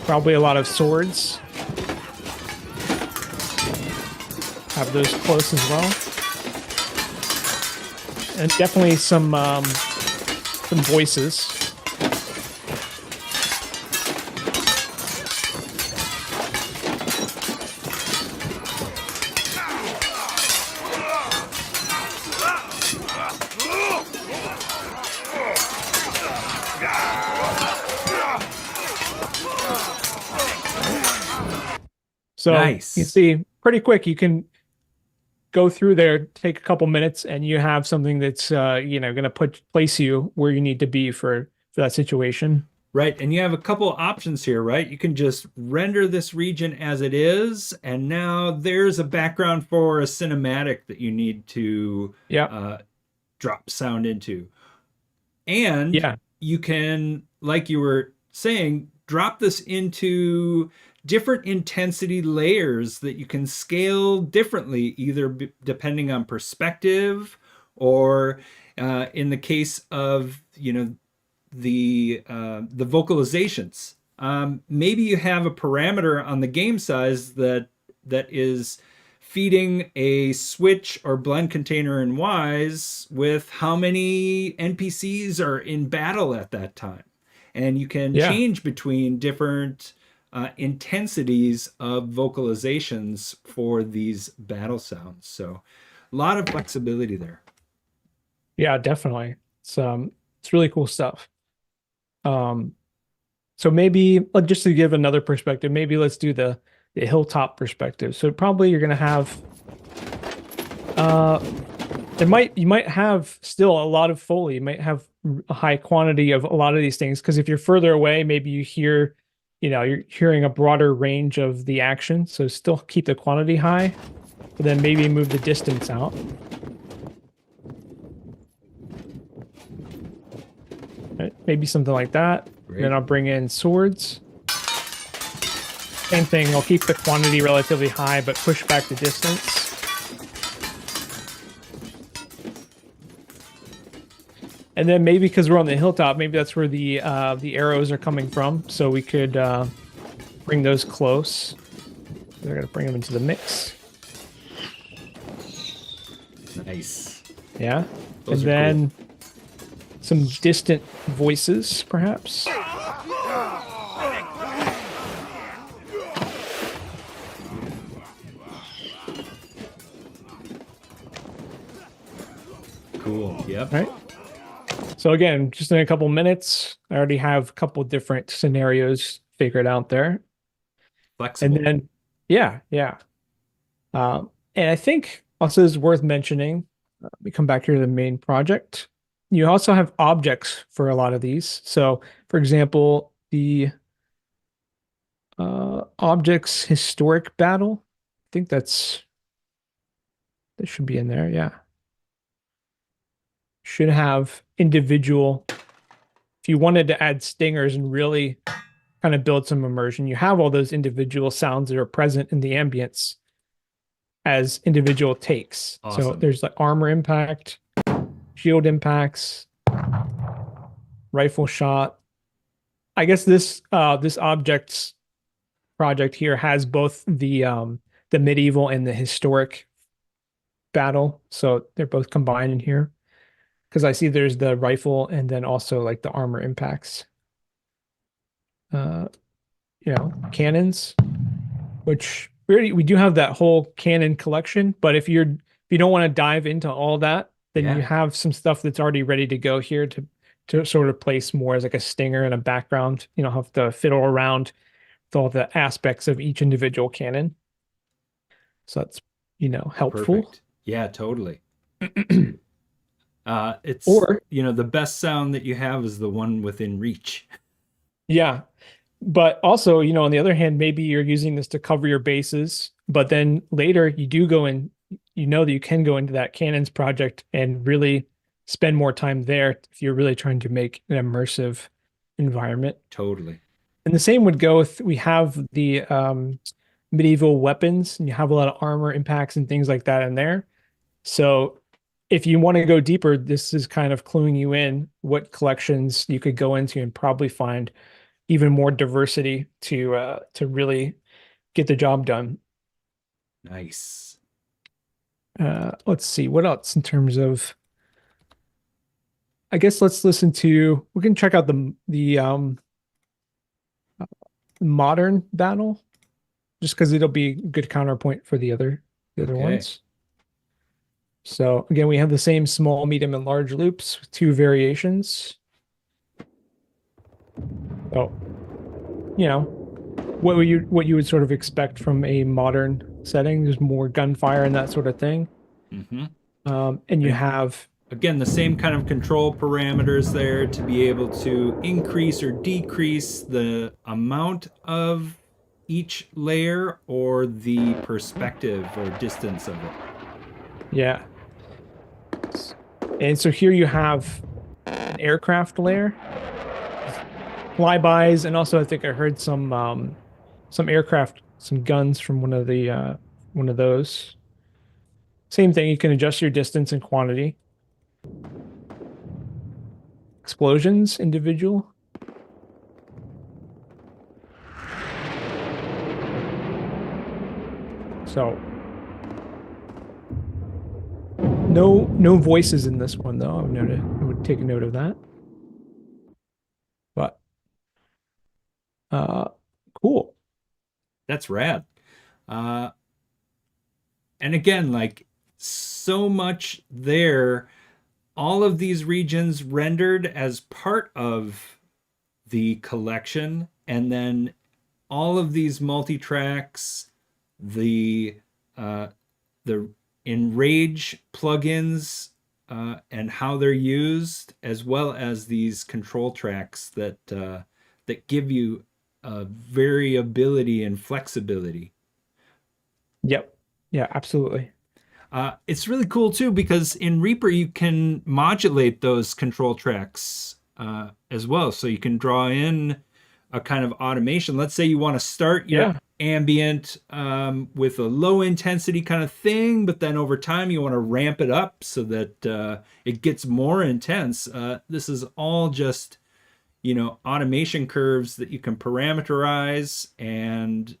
Probably a lot of swords. Have those close as well. And definitely some voices. So nice. You see, pretty quick, you can go through there, take a couple minutes, and you have something that's going to place you where you need to be for that situation. Right, and you have a couple options here, right? You can just render this region as it is, and now there's a background for a cinematic that you need to drop sound into. And you can, like you were saying, drop this into different intensity layers that you can scale differently, either depending on perspective or In the case of, the vocalizations, maybe you have a parameter on the game size that is feeding a switch or blend container in Wwise with how many NPCs are in battle at that time. And you can Yeah. change between different intensities of vocalizations for these battle sounds. So a lot of flexibility there. Yeah, definitely. It's really cool stuff. Um, so maybe just to give another perspective, maybe let's do the hilltop perspective. So probably you're gonna have uh you might have still a lot of Foley. You might have a high quantity of a lot of these things because if you're further away, maybe you hear, you're hearing a broader range of the action. So still keep the quantity high, but then maybe move the distance out. Right? Maybe something like that. Then Great. I'll bring in swords. Same thing, I'll keep the quantity relatively high, but push back the distance. And then maybe because we're on the hilltop, maybe that's where the arrows are coming from. So we could bring those close. They're gonna bring them into the mix. Nice. Yeah. Those And are then cool. some distant voices, perhaps. Cool. Yep. Right. So again, just in a couple minutes, I already have a couple different scenarios figured out there. And Flexible. then, yeah, yeah. And I think also is worth mentioning, we come back here to the main project. You also have objects for a lot of these. So, for example, the objects historic battle. I think that should be in there. Yeah. Should have individual. If you wanted to add stingers and really kind of build some immersion, you have all those individual sounds that are present in the ambience as individual takes. So Awesome. there's like armor impact, shield impacts, rifle shot. I guess this objects project here has both the medieval and the historic battle. So they're both combined in here. Because I see there's the rifle and then also like the armor impacts. Uh, cannons, which we do have that whole cannon collection, but if you don't want to dive into all that, then you Yeah. have some stuff that's already ready to go here to sort of place more as like a stinger and a background. You don't have to fiddle around with all the aspects of each individual cannon. So that's, helpful. Perfect. Yeah, totally. It's, Or the best sound that you have is the one within reach. yeah, but also, on the other hand, maybe you're using this to cover your bases, but then later you do go in, you know that you can go into that cannons project and really spend more time there if you're really trying to make an immersive environment. Totally. And the same would go with we have the medieval weapons, and you have a lot of armor impacts and things like that in there. So if you want to go deeper, this is kind of cluing you in what collections you could go into and probably find even more diversity to really get the job done. Nice. Let's see what else in terms of. I guess let's listen to. We can check out the modern battle just because it'll be a good counterpoint for the other Okay. ones. So again, we have the same small, medium, and large loops with two variations. Oh, what you would sort of expect from a modern setting. There's more gunfire and that sort of thing. Mm-hmm. And you And have, again, the same kind of control parameters there to be able to increase or decrease the amount of each layer or the perspective or distance of it. yeah. And so here you have an aircraft layer, flybys, and also I think I heard some aircraft, some guns from one of those. Same thing, you can adjust your distance and quantity. explosions individual. So no voices in this one though. I would take a note of that. But uh cool. That's rad. Uh, and again, like so much there, all of these regions rendered as part of the collection, and then all of these multi-tracks, the uh, the Enrage plugins and how they're used, as well as these control tracks that give you variability and flexibility. Yep. Yeah, absolutely. It's really cool too because in Reaper you can modulate those control tracks as well. So you can draw in a kind of automation. Let's say you want to start your Yeah. ambient with a low intensity kind of thing, but then over time you want to ramp it up so that it gets more intense. This is all just, automation curves that you can parameterize and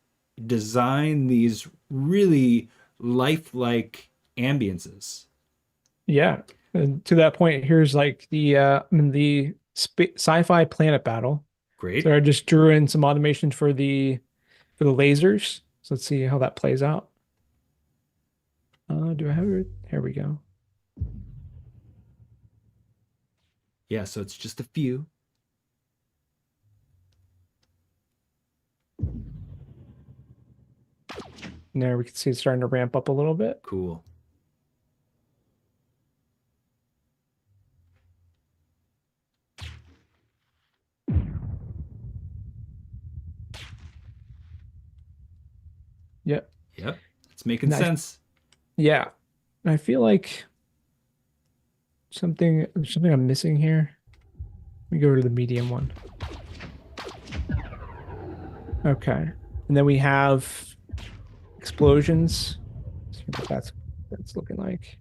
design these really lifelike ambiences. Yeah. And to that point, here's like the sci-fi planet battle. So Great. I just drew in some automation for the lasers. So let's see how that plays out. Do I have it? Here we go. Yeah, so it's just a few. And there we can see it's starting to ramp up a little bit. Cool. Yep. Yep. It's making And sense. yeah. And I feel like something I'm missing here. Let me go to the medium one. Okay. And then we have explosions. Let's see what that's looking like.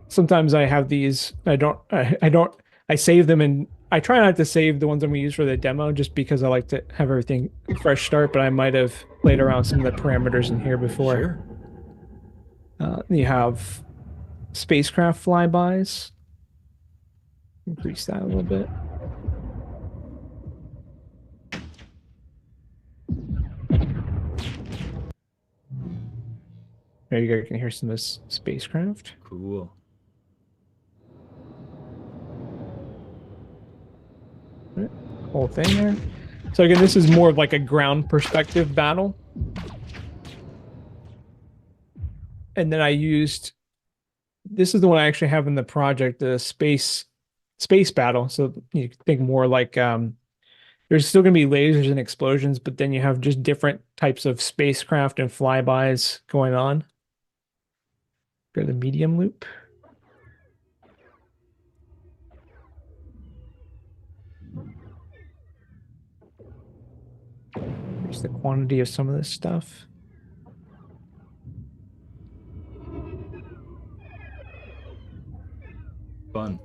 Sometimes I have these, I save them and I try not to save the ones I'm gonna use for the demo just because I like to have everything fresh start, but I might have played around some of the parameters in here before. Sure. You have spacecraft flybys. Increase that a little bit. There you go. You can hear some of this spacecraft. Cool. Whole thing there. So again, this is more of like a ground perspective battle. And then this is the one I actually have in the project, the space battle. So you think more like there's still going to be lasers and explosions, but then you have just different types of spacecraft and flybys going on. Go to the medium loop. Here's the quantity of some of this stuff. Fun.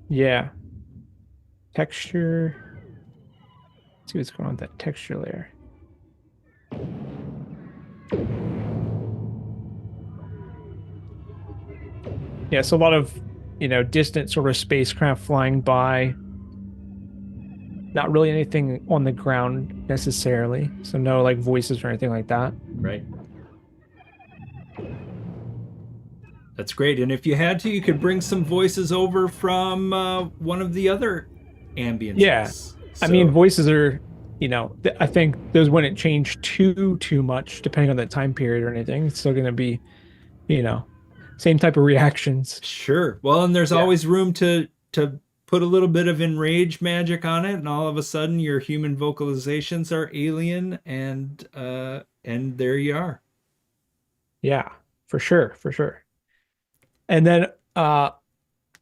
Yeah. Texture. Let's see what's going on with that texture layer. Yeah, so a lot of, distant sort of spacecraft flying by. Not really anything on the ground necessarily. So no like voices or anything like that. Right. That's great. And if you had to, you could bring some voices over from one of the other ambiences. Yeah. I mean, voices are, I think those wouldn't change too much depending on the time period or anything. It's still going to be, same type of reactions. Sure. Well, and there's Yeah. always room to put a little bit of enrage magic on it, and all of a sudden your human vocalizations are alien, and there you are. Yeah, for sure, for sure. And then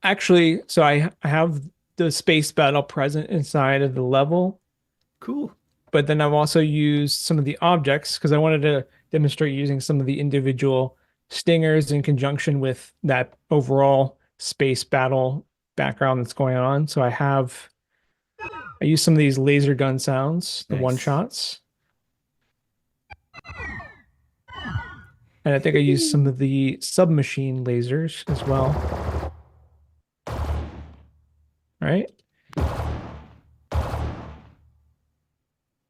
actually, so I have the space battle present inside of the level, Cool. but then I've also used some of the objects because I wanted to demonstrate using some of the individual stingers in conjunction with that overall space battle background that's going on. So I use some of these laser gun sounds, the one Nice. shots. And I think I used some of the submachine lasers as well. Right.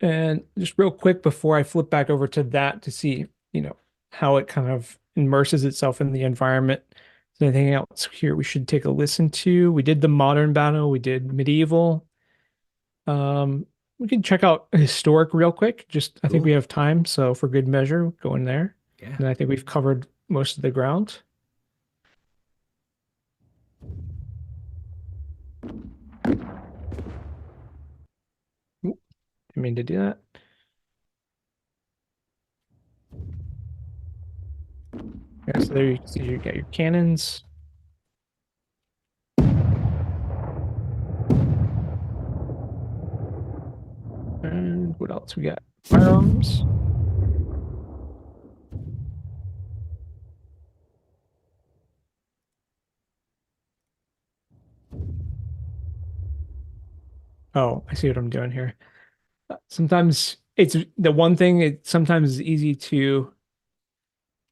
And just real quick before I flip back over to that to see, how it kind of immerses itself in the environment. Is there anything else here we should take a listen to? We did the modern battle, we did medieval. We can check out historic real quick. Just I think we Cool. have time, so for good measure, go in there. Yeah. And I think we've covered most of the ground. Oop, didn't mean to do that. Yeah, so there you can see you got your cannons. And what else we got? Firearms. Oh, I see what I'm doing here. Sometimes it's the one thing it sometimes is easy to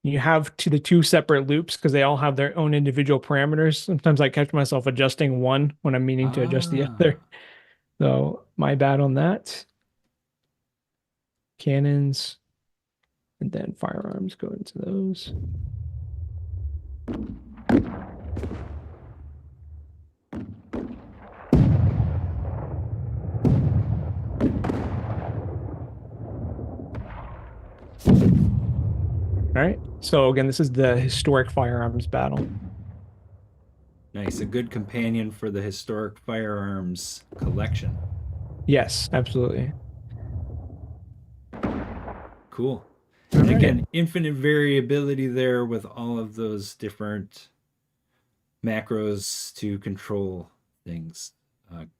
you have the two separate loops because they all have their own individual parameters. Sometimes I catch myself adjusting one when I'm meaning to adjust the Ah, other. So my bad on that. Cannons and then firearms go into those. All right. So again, this is the historic firearms battle. nice. A good companion for the historic firearms collection. Yes, absolutely. Cool. All And right. again, infinite variability there with all of those different macros to control things.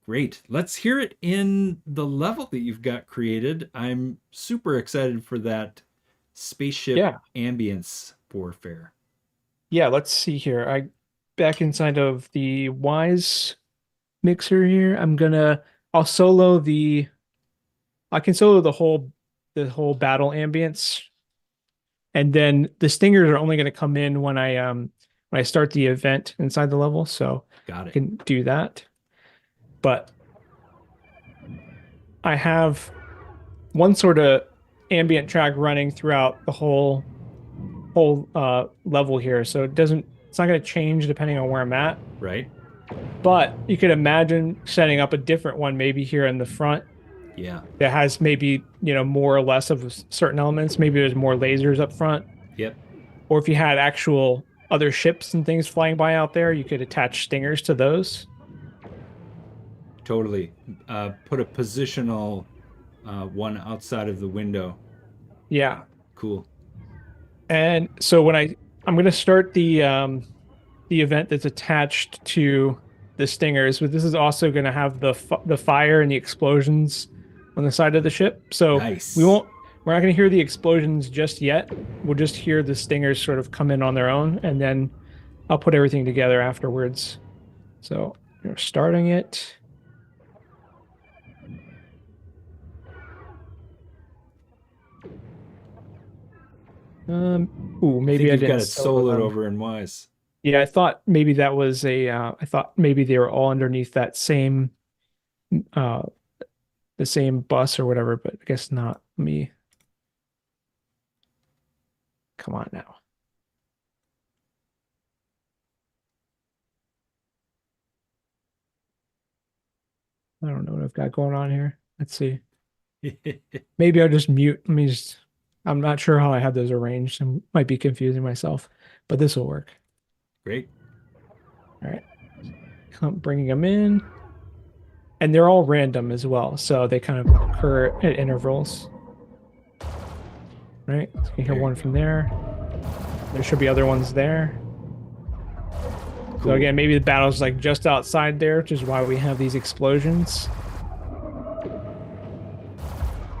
Great. Let's hear it in the level that you've got created. I'm super excited for that spaceship Yeah. ambience warfare. Yeah, let's see here. I back inside of the Wwise mixer here. I'll solo the I can solo the whole battle ambience. And then the stingers are only going to come in when I start the event inside the level, so Got I it. can do that. But I have one sort of ambient track running throughout the whole level here, so it's not going to change depending on where I'm at. Right? But you could imagine setting up a different one maybe here in the front Yeah. that has maybe, more or less of certain elements. Maybe there's more lasers up front. Yep. Or if you had actual other ships and things flying by out there, you could attach stingers to those. Totally. Put a positional one outside of the window. Yeah. Cool. And so I'm going to start the event that's attached to the stingers, but this is also going to have the fire and the explosions on the side of the ship. So Nice. we're not going to hear the explosions just yet. We'll just hear the stingers sort of come in on their own, and then I'll put everything together afterwards. So you're starting it. Ooh, I think maybe I you've got didn't it solo soloed them. over in Wise. Yeah, I thought maybe that was I thought maybe they were all underneath that uh, the same bus or whatever, but I guess not. Come on now. I don't know what I've got going on here. Let's see. Maybe I'll just mute. I'm not sure how I have those arranged. I might be confusing myself, but this will work. Great. All right. Bringing them in. And they're all random as well, so they kind of occur at intervals. Right? So you can hear one from there. There should be other ones there. Cool. So again, maybe the battle's like just outside there, which is why we have these explosions.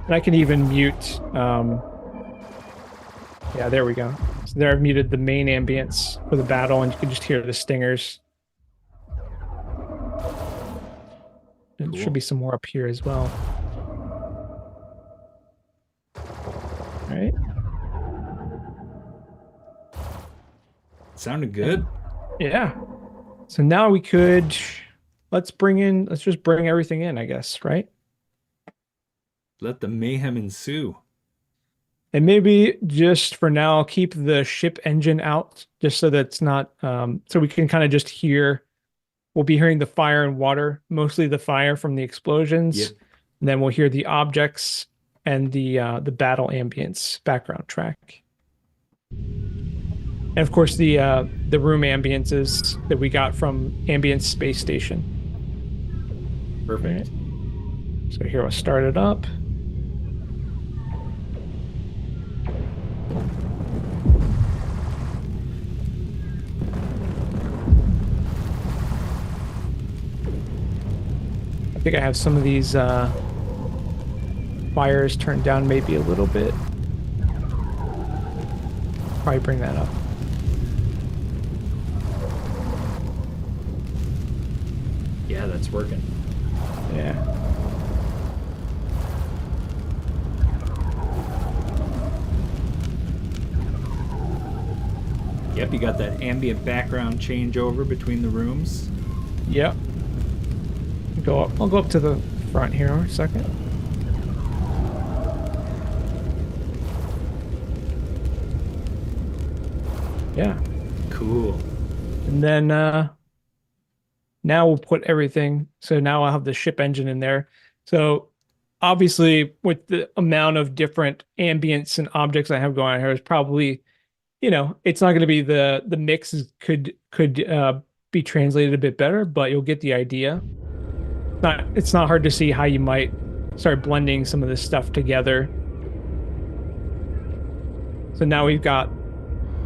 And I can even mute. Yeah, there we go. So there I've muted the main ambience for the battle, and you can just hear the stingers. And there should Cool. be some more up here as well. All right. Sounded good. Yeah. So now we could let's just bring everything in, I guess, right? Let the mayhem ensue. And maybe just for now, keep the ship engine out just so that's not so we can kind of just hear we'll be hearing the fire and water, mostly the fire from the explosions. Yep. And then we'll hear the objects and the battle ambience background track. And of course the room ambiences that we got from Ambience Space Station. Perfect. Right. So here we'll start it up. I think I have some of these fires turned down maybe a little bit. Probably bring that up. Yeah, that's working. Yeah. Yep, you got that ambient background changeover between the rooms. Yep. I'll go up to the front here a second. Yeah. Cool. And then now we'll put everything. So now I'll have the ship engine in there. So obviously with the amount of different ambience and objects I have going on here is probably, it's not going to be the mix could be translated a bit better, but you'll get the idea. It's not hard to see how you might start blending some of this stuff together. So now we've got,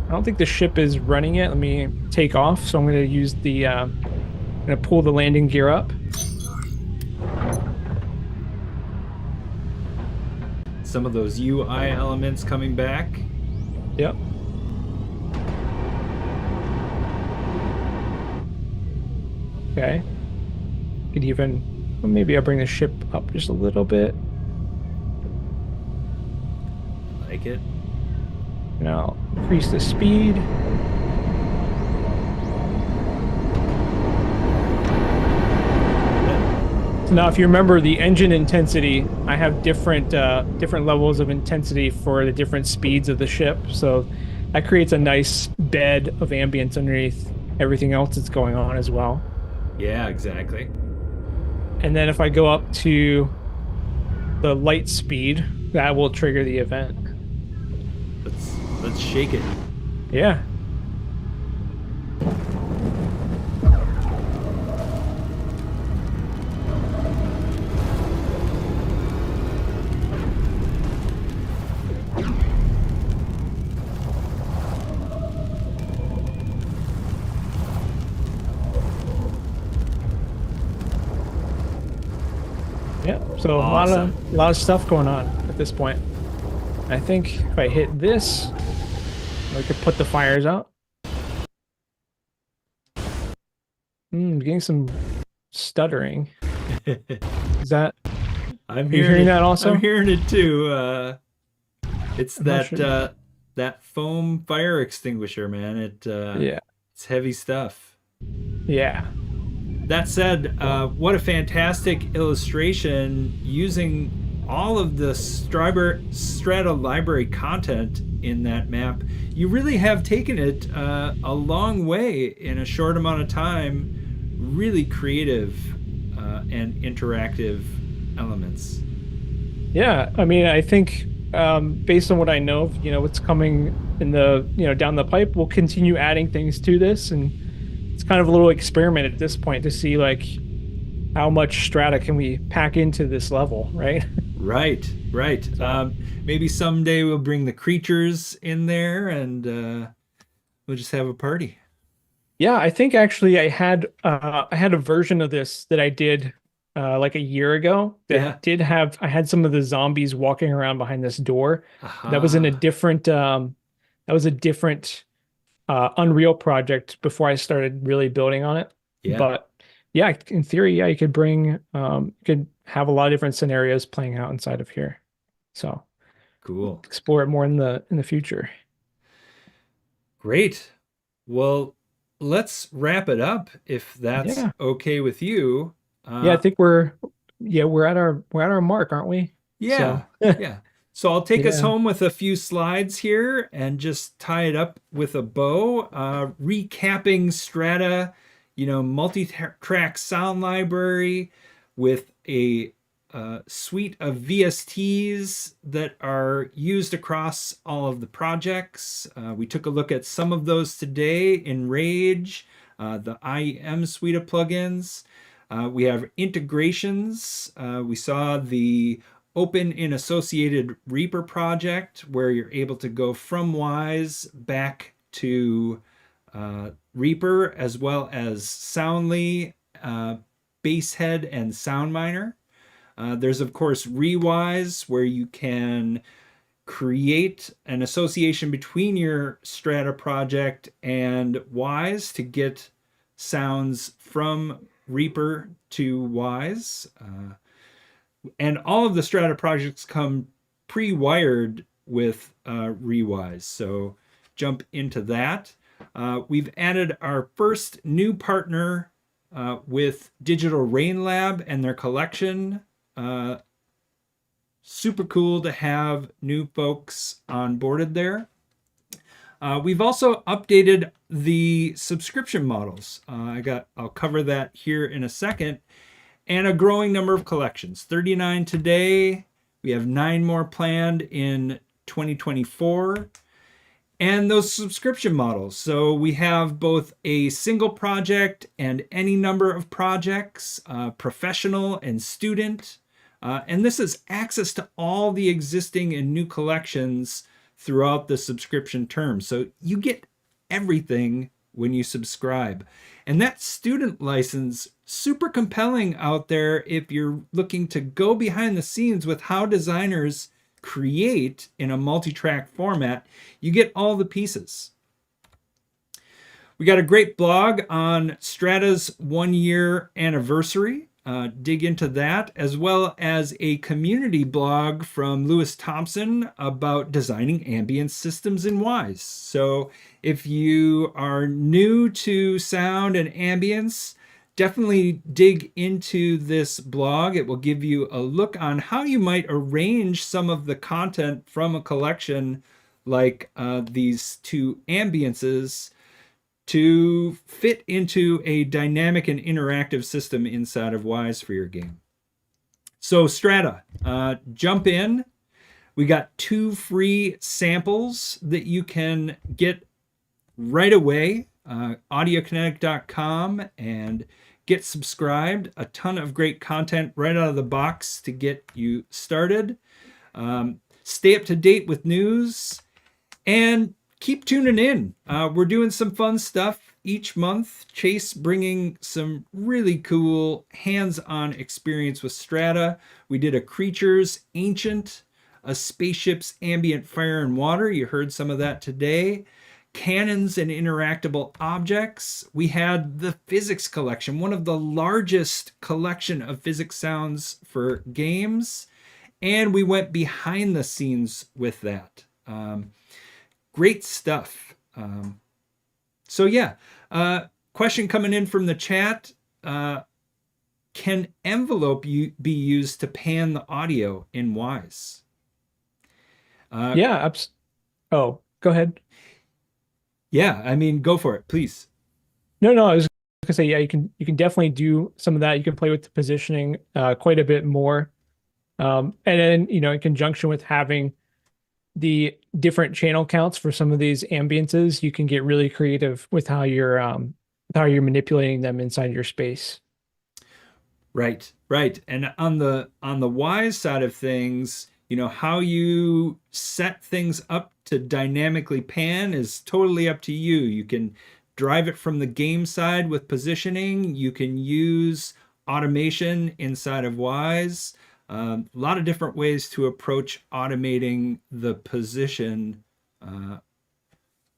I don't think the ship is running yet. Let me take off. So I'm going to use I'm going to pull the landing gear up. Some of those UI elements coming back. Yep. Okay. Could even, well, maybe I'll bring the ship up just a little bit. Like it. And I'll increase the speed. So now, if you remember the engine intensity, I have different levels of intensity for the different speeds of the ship. So that creates a nice bed of ambience underneath everything else that's going on as well. Yeah, exactly. And then if I go up to the light speed, that will trigger the event. Let's shake it. Yeah. Yeah, so Awesome. a lot of stuff going on at this point. I think if I hit this, I could put the fires out. Getting some stuttering. Is that? I'm you hearing it, that also? I'm hearing it too. It's I'm not sure. that foam fire extinguisher, man. Yeah. It's heavy stuff. Yeah. That said, what a fantastic illustration using all of the Strata library content in that map. You really have taken it a long way in a short amount of time. Really creative and interactive elements. Yeah. I mean, I think based on what I know, what's coming in down the pipe, we'll continue adding things to this, and it's kind of a little experiment at this point to see like how much strata can we pack into this level, right? Right. So. Maybe someday we'll bring the creatures in there and we'll just have a party. Yeah, I think actually I had a version of this that I did like a year ago that I had some of the zombies walking around behind this door. That was in a different That was a different Unreal project before I started really building on it. Yeah, But yeah, in theory, yeah, you could bring you could have a lot of different scenarios playing out inside of here. So cool. explore it more in the future. Great. Well, let's wrap it up if that's Yeah. okay with you. Yeah, I Uh, think we're at our mark, aren't we? yeah, So yeah. So I'll take us yeah. home with a few slides here and just tie it up with a bow, recapping Strata, multi-track sound library with a suite of VSTs that are used across all of the projects. We took a look at some of those today in Rage, the IEM suite of plugins. We have integrations. We saw the Open in Associated Reaper project where you're able to go from Wwise back to Reaper, as well as Soundly, Basshead, and SoundMiner. There's, of course, Rewise, where you can create an association between your Strata project and Wwise to get sounds from Reaper to Wwise. And all of the Strata projects come pre-wired with Rewise. So jump into that. We've added our first new partner with Digital Rain Lab and their collection. Super cool to have new folks onboarded there. We've also updated the subscription models. I'll cover that here in a second. And a growing number of collections. 39 today. We have 9 more planned in 2024. And those subscription models. So we have both a single project and any number of projects, professional and student. And this is access to all the existing and new collections throughout the subscription term. So you get everything when you subscribe. And that student license, super compelling out there if you're looking to go behind the scenes with how designers create in a multi-track format. You get all the pieces. We got a great blog on Strata's 1-year anniversary. Dig into that, as well as a community blog from Lewis Thompson about designing ambient systems in Wwise. So if you are new to sound and ambience, definitely dig into this blog. It will give you a look on how you might arrange some of the content from a collection like these two ambiences to fit into a dynamic and interactive system inside of Wwise for your game. So Strata, jump in. We got 2 free samples that you can get right away. Audiokinetic.com and get subscribed. A ton of great content right out of the box to get you started. Stay up to date with news and keep tuning in. We're doing some fun stuff each month. Chase bringing some really cool hands-on experience with Strata. We did a Creatures Ancient, a Spaceship's Ambient Fire and Water. You heard some of that today. Cannons and interactable objects. We had the physics collection, one of the largest collection of physics sounds for games. And we went behind the scenes with that. Great stuff. So yeah, question coming in from the chat. Can envelope be used to pan the audio in Wwise? Yeah, oh, go ahead. Yeah, I mean, go for it, please. No, I was gonna say, yeah, you can definitely do some of that. You can play with the positioning quite a bit more. And then, in conjunction with having the different channel counts for some of these ambiances, you can get really creative with how you're manipulating them inside your space. Right, right. And on the Wwise side of things, how you set things up to dynamically pan is totally up to you. You can drive it from the game side with positioning. You can use automation inside of Wwise. A lot of different ways to approach automating the position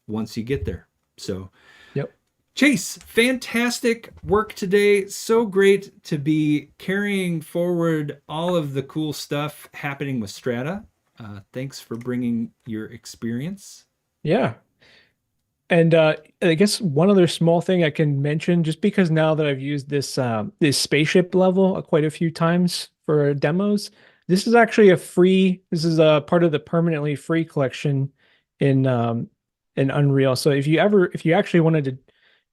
once you get there. So Yep. Chase, fantastic work today. So great to be carrying forward all of the cool stuff happening with Strata. Thanks for bringing your experience. Yeah. And I guess one other small thing I can mention, just because now that I've used this spaceship level quite a few times for demos, this is actually a free. This is a part of the permanently free collection in in Unreal. So if you actually wanted to,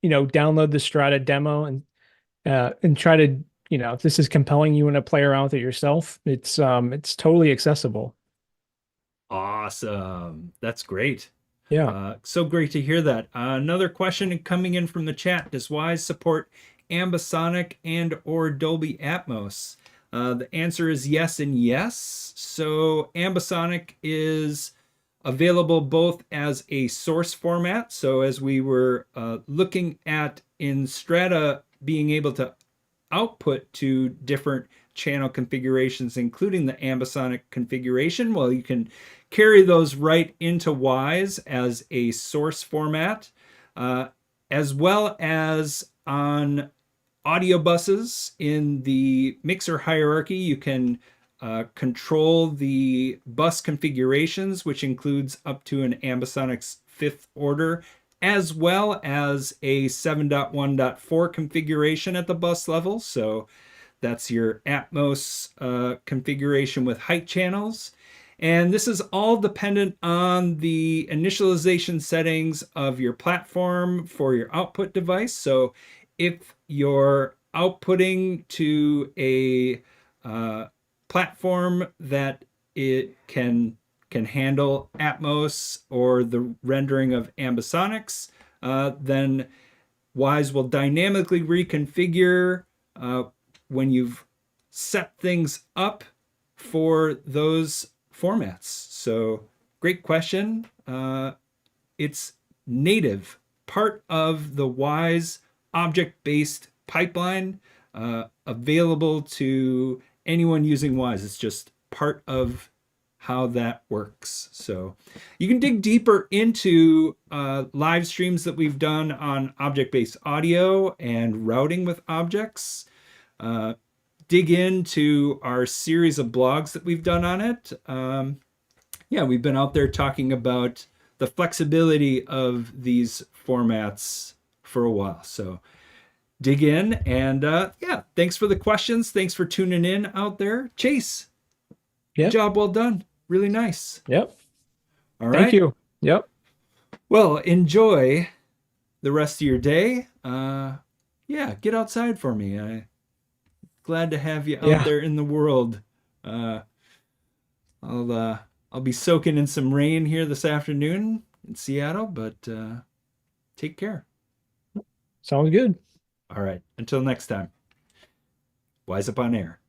download the Strata demo and try to, if this is compelling, you want to play around with it yourself, it's totally accessible. Awesome. That's great. Yeah. So great to hear that. Another question coming in from the chat. Does Wwise support ambisonic and or Dolby Atmos? The answer is yes and yes. So ambisonic is available both as a source format. So as we were looking at in Strata, being able to output to different channel configurations, including the ambisonic configuration. Well, you can carry those right into Wwise as a source format, as well as on audio buses in the mixer hierarchy. You can control the bus configurations, which includes up to an ambisonics fifth order, as well as a 7.1.4 configuration at the bus level. So that's your Atmos configuration with height channels. And this is all dependent on the initialization settings of your platform for your output device. So if you're outputting to a platform that it can handle Atmos or the rendering of ambisonics, then Wwise will dynamically reconfigure when you've set things up for those formats. So great question. It's native, part of the Wwise object-based pipeline, available to anyone using Wwise. It's just part of how that works. So you can dig deeper into live streams that we've done on object-based audio and routing with objects. Dig into our series of blogs that we've done on it. Yeah, we've been out there talking about the flexibility of these formats for a while. So dig in, and yeah, thanks for the questions. Thanks for tuning in out there. Chase, Yep. job well done. Really nice. Yep. All Thank right. you. Yep. Well, enjoy the rest of your day. Yeah, get outside for me. Glad to have you out Yeah. there in the world. Uh, I'll be soaking in some rain here this afternoon in Seattle, but take care. Sounds good. All right. Until next time. Wwise Up on Air.